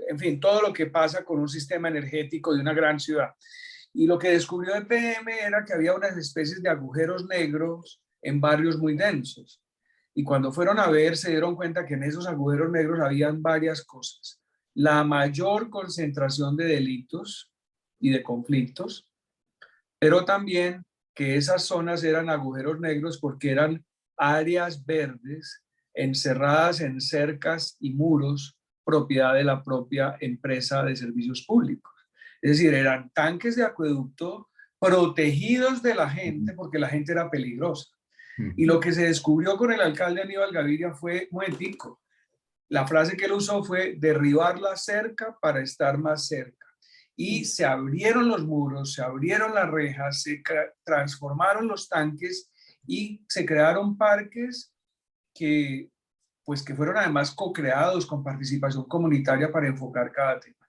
en fin, todo lo que pasa con un sistema energético de una gran ciudad. Y lo que descubrió EPM era que había unas especies de agujeros negros en barrios muy densos. Y cuando fueron a ver, se dieron cuenta que en esos agujeros negros habían varias cosas. La mayor concentración de delitos y de conflictos, pero también que esas zonas eran agujeros negros porque eran áreas verdes encerradas en cercas y muros, propiedad de la propia empresa de servicios públicos. Es decir, eran tanques de acueducto protegidos de la gente porque la gente era peligrosa. Y lo que se descubrió con el alcalde Aníbal Gaviria fue, un momentico, la frase que él usó fue derribar la cerca para estar más cerca. Y se abrieron los muros, se abrieron las rejas, se transformaron los tanques y se crearon parques que, pues, que fueron además co-creados con participación comunitaria para enfocar cada tema.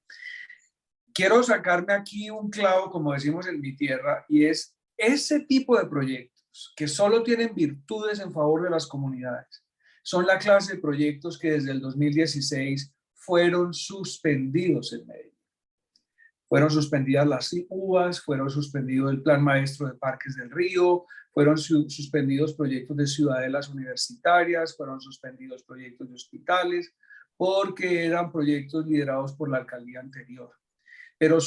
Quiero sacarme aquí un clavo, como decimos en mi tierra, y es ese tipo de proyectos que solo tienen virtudes en favor de las comunidades. Son la clase de proyectos que desde el 2016 fueron suspendidos en Medellín. Fueron suspendidas las uvas, fueron suspendidos el Plan Maestro de Parques del Río, fueron suspendidos proyectos de ciudadelas universitarias, fueron suspendidos proyectos de hospitales, porque eran proyectos liderados por la alcaldía anterior. Pero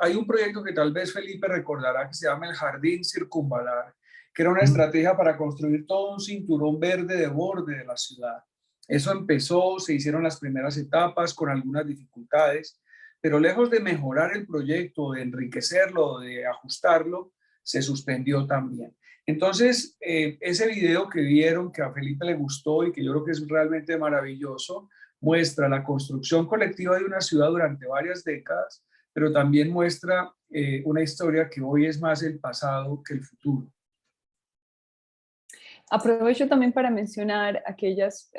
hay un proyecto que tal vez Felipe recordará que se llama el Jardín Circunvalar, que era una estrategia para construir todo un cinturón verde de borde de la ciudad. Eso empezó, se hicieron las primeras etapas con algunas dificultades, pero lejos de mejorar el proyecto, de enriquecerlo, de ajustarlo, se suspendió también. Entonces, ese video que vieron, que a Felipe le gustó y que yo creo que es realmente maravilloso, muestra la construcción colectiva de una ciudad durante varias décadas, pero también muestra una historia que hoy es más el pasado que el futuro. Aprovecho también para mencionar aquellas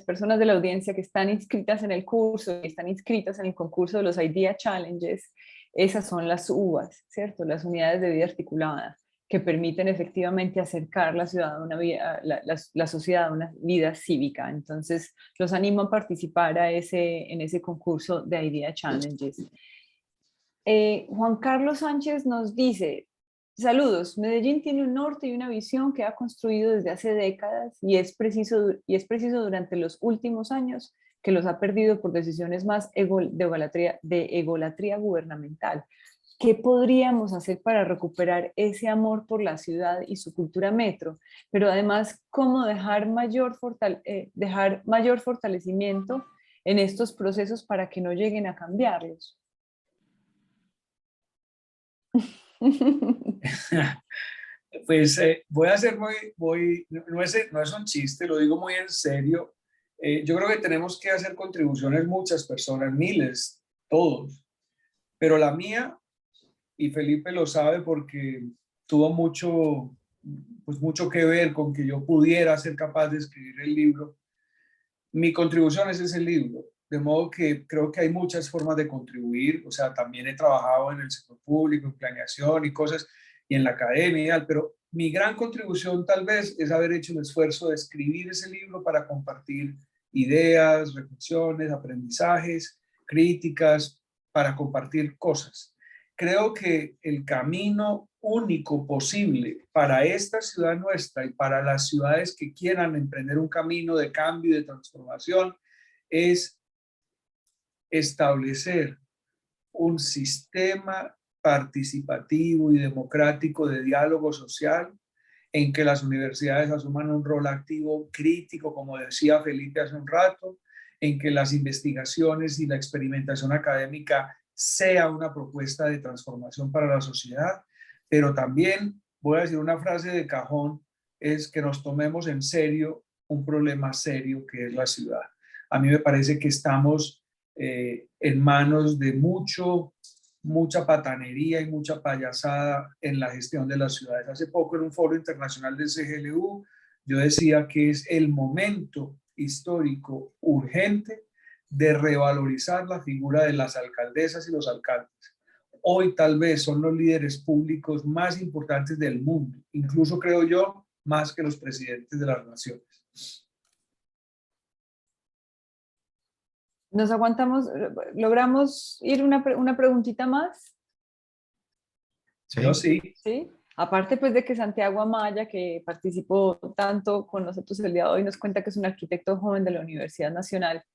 personas de la audiencia que están inscritas en el curso, que están inscritas en el concurso de los Idea Challenges. Esas son las UVAs, ¿cierto? Las unidades de vida articulada, que permiten efectivamente acercar la ciudad a una vida, la sociedad a una vida cívica. Entonces, los animo a participar en ese concurso de Idea Challenges. Juan Carlos Sánchez nos dice: saludos, Medellín tiene un norte y una visión que ha construido desde hace décadas y es preciso durante los últimos años que los ha perdido por decisiones más de egolatría gubernamental. ¿Qué podríamos hacer para recuperar ese amor por la ciudad y su cultura metro? Pero además, ¿cómo dejar mayor fortalecimiento en estos procesos para que no lleguen a cambiarlos? Pues voy a ser no es un chiste, lo digo muy en serio. Yo creo que tenemos que hacer contribuciones muchas personas, miles, todos, pero la mía, y Felipe lo sabe porque tuvo mucho que ver con que yo pudiera ser capaz de escribir el libro. Mi contribución es ese libro, de modo que creo que hay muchas formas de contribuir. O sea, también he trabajado en el sector público, en planeación y cosas, y en la academia, pero mi gran contribución tal vez es haber hecho el esfuerzo de escribir ese libro para compartir ideas, reflexiones, aprendizajes, críticas, para compartir cosas. Creo que el camino único posible para esta ciudad nuestra y para las ciudades que quieran emprender un camino de cambio y de transformación es establecer un sistema participativo y democrático de diálogo social, en que las universidades asuman un rol activo crítico, como decía Felipe hace un rato, en que las investigaciones y la experimentación académica sea una propuesta de transformación para la sociedad, pero también, voy a decir una frase de cajón, es que nos tomemos en serio un problema serio que es la ciudad. A mí me parece que estamos en manos de mucha patanería y mucha payasada en la gestión de las ciudades. Hace poco en un foro internacional del CGLU yo decía que es el momento histórico urgente de revalorizar la figura de las alcaldesas y los alcaldes. Hoy tal vez son los líderes públicos más importantes del mundo, incluso creo yo, más que los presidentes de las naciones. Nos aguantamos, logramos ir una preguntita más. Sí. Yo sí. Sí. Aparte pues de que Santiago Amaya, que participó tanto con nosotros el día de hoy, nos cuenta que es un arquitecto joven de la Universidad Nacional,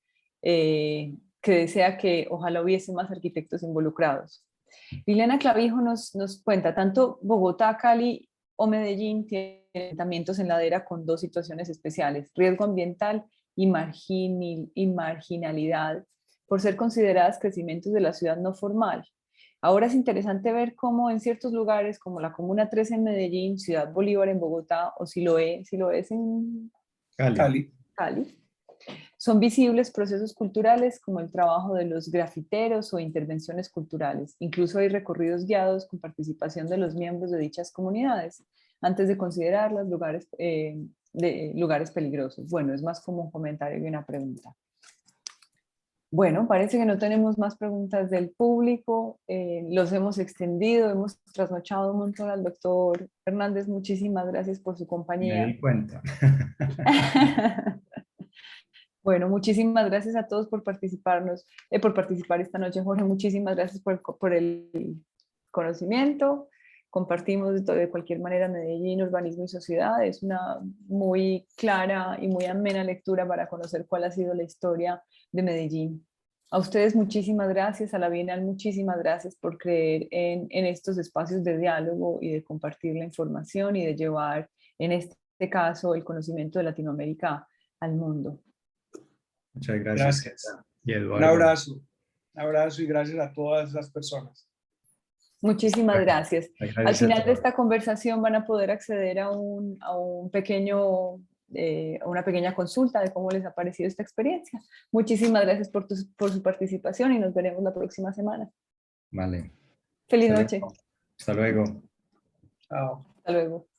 que desea que ojalá hubiese más arquitectos involucrados. Liliana Clavijo nos cuenta, tanto Bogotá, Cali o Medellín tienen asentamientos en ladera con dos situaciones especiales, riesgo ambiental y marginalidad, por ser consideradas crecimientos de la ciudad no formal. Ahora es interesante ver cómo en ciertos lugares, como la Comuna 13 en Medellín, Ciudad Bolívar en Bogotá, o Siloé es en Cali. son visibles procesos culturales como el trabajo de los grafiteros o intervenciones culturales. Incluso hay recorridos guiados con participación de los miembros de dichas comunidades, antes de considerarlas lugares peligrosos. Bueno, es más como un comentario que una pregunta. Bueno, parece que no tenemos más preguntas del público. Los hemos extendido, hemos trasnochado un montón al doctor Hernández. Muchísimas gracias por su compañía. Me di cuenta. Bueno, muchísimas gracias a todos por participar esta noche, Jorge. Muchísimas gracias por el conocimiento. Compartimos de cualquier manera Medellín, urbanismo y sociedad. Es una muy clara y muy amena lectura para conocer cuál ha sido la historia de Medellín. A ustedes muchísimas gracias, a la Bienal muchísimas gracias por creer en estos espacios de diálogo y de compartir la información y de llevar, en este caso, el conocimiento de Latinoamérica al mundo. Muchas gracias. Gracias. Y Eduardo. Un abrazo y gracias a todas las personas. Muchísimas gracias. Gracias. Al final de esta conversación van a poder acceder a una pequeña consulta de cómo les ha parecido esta experiencia. Muchísimas gracias por su participación y nos veremos la próxima semana. Vale. Feliz noche. Hasta luego. Chao. Hasta luego.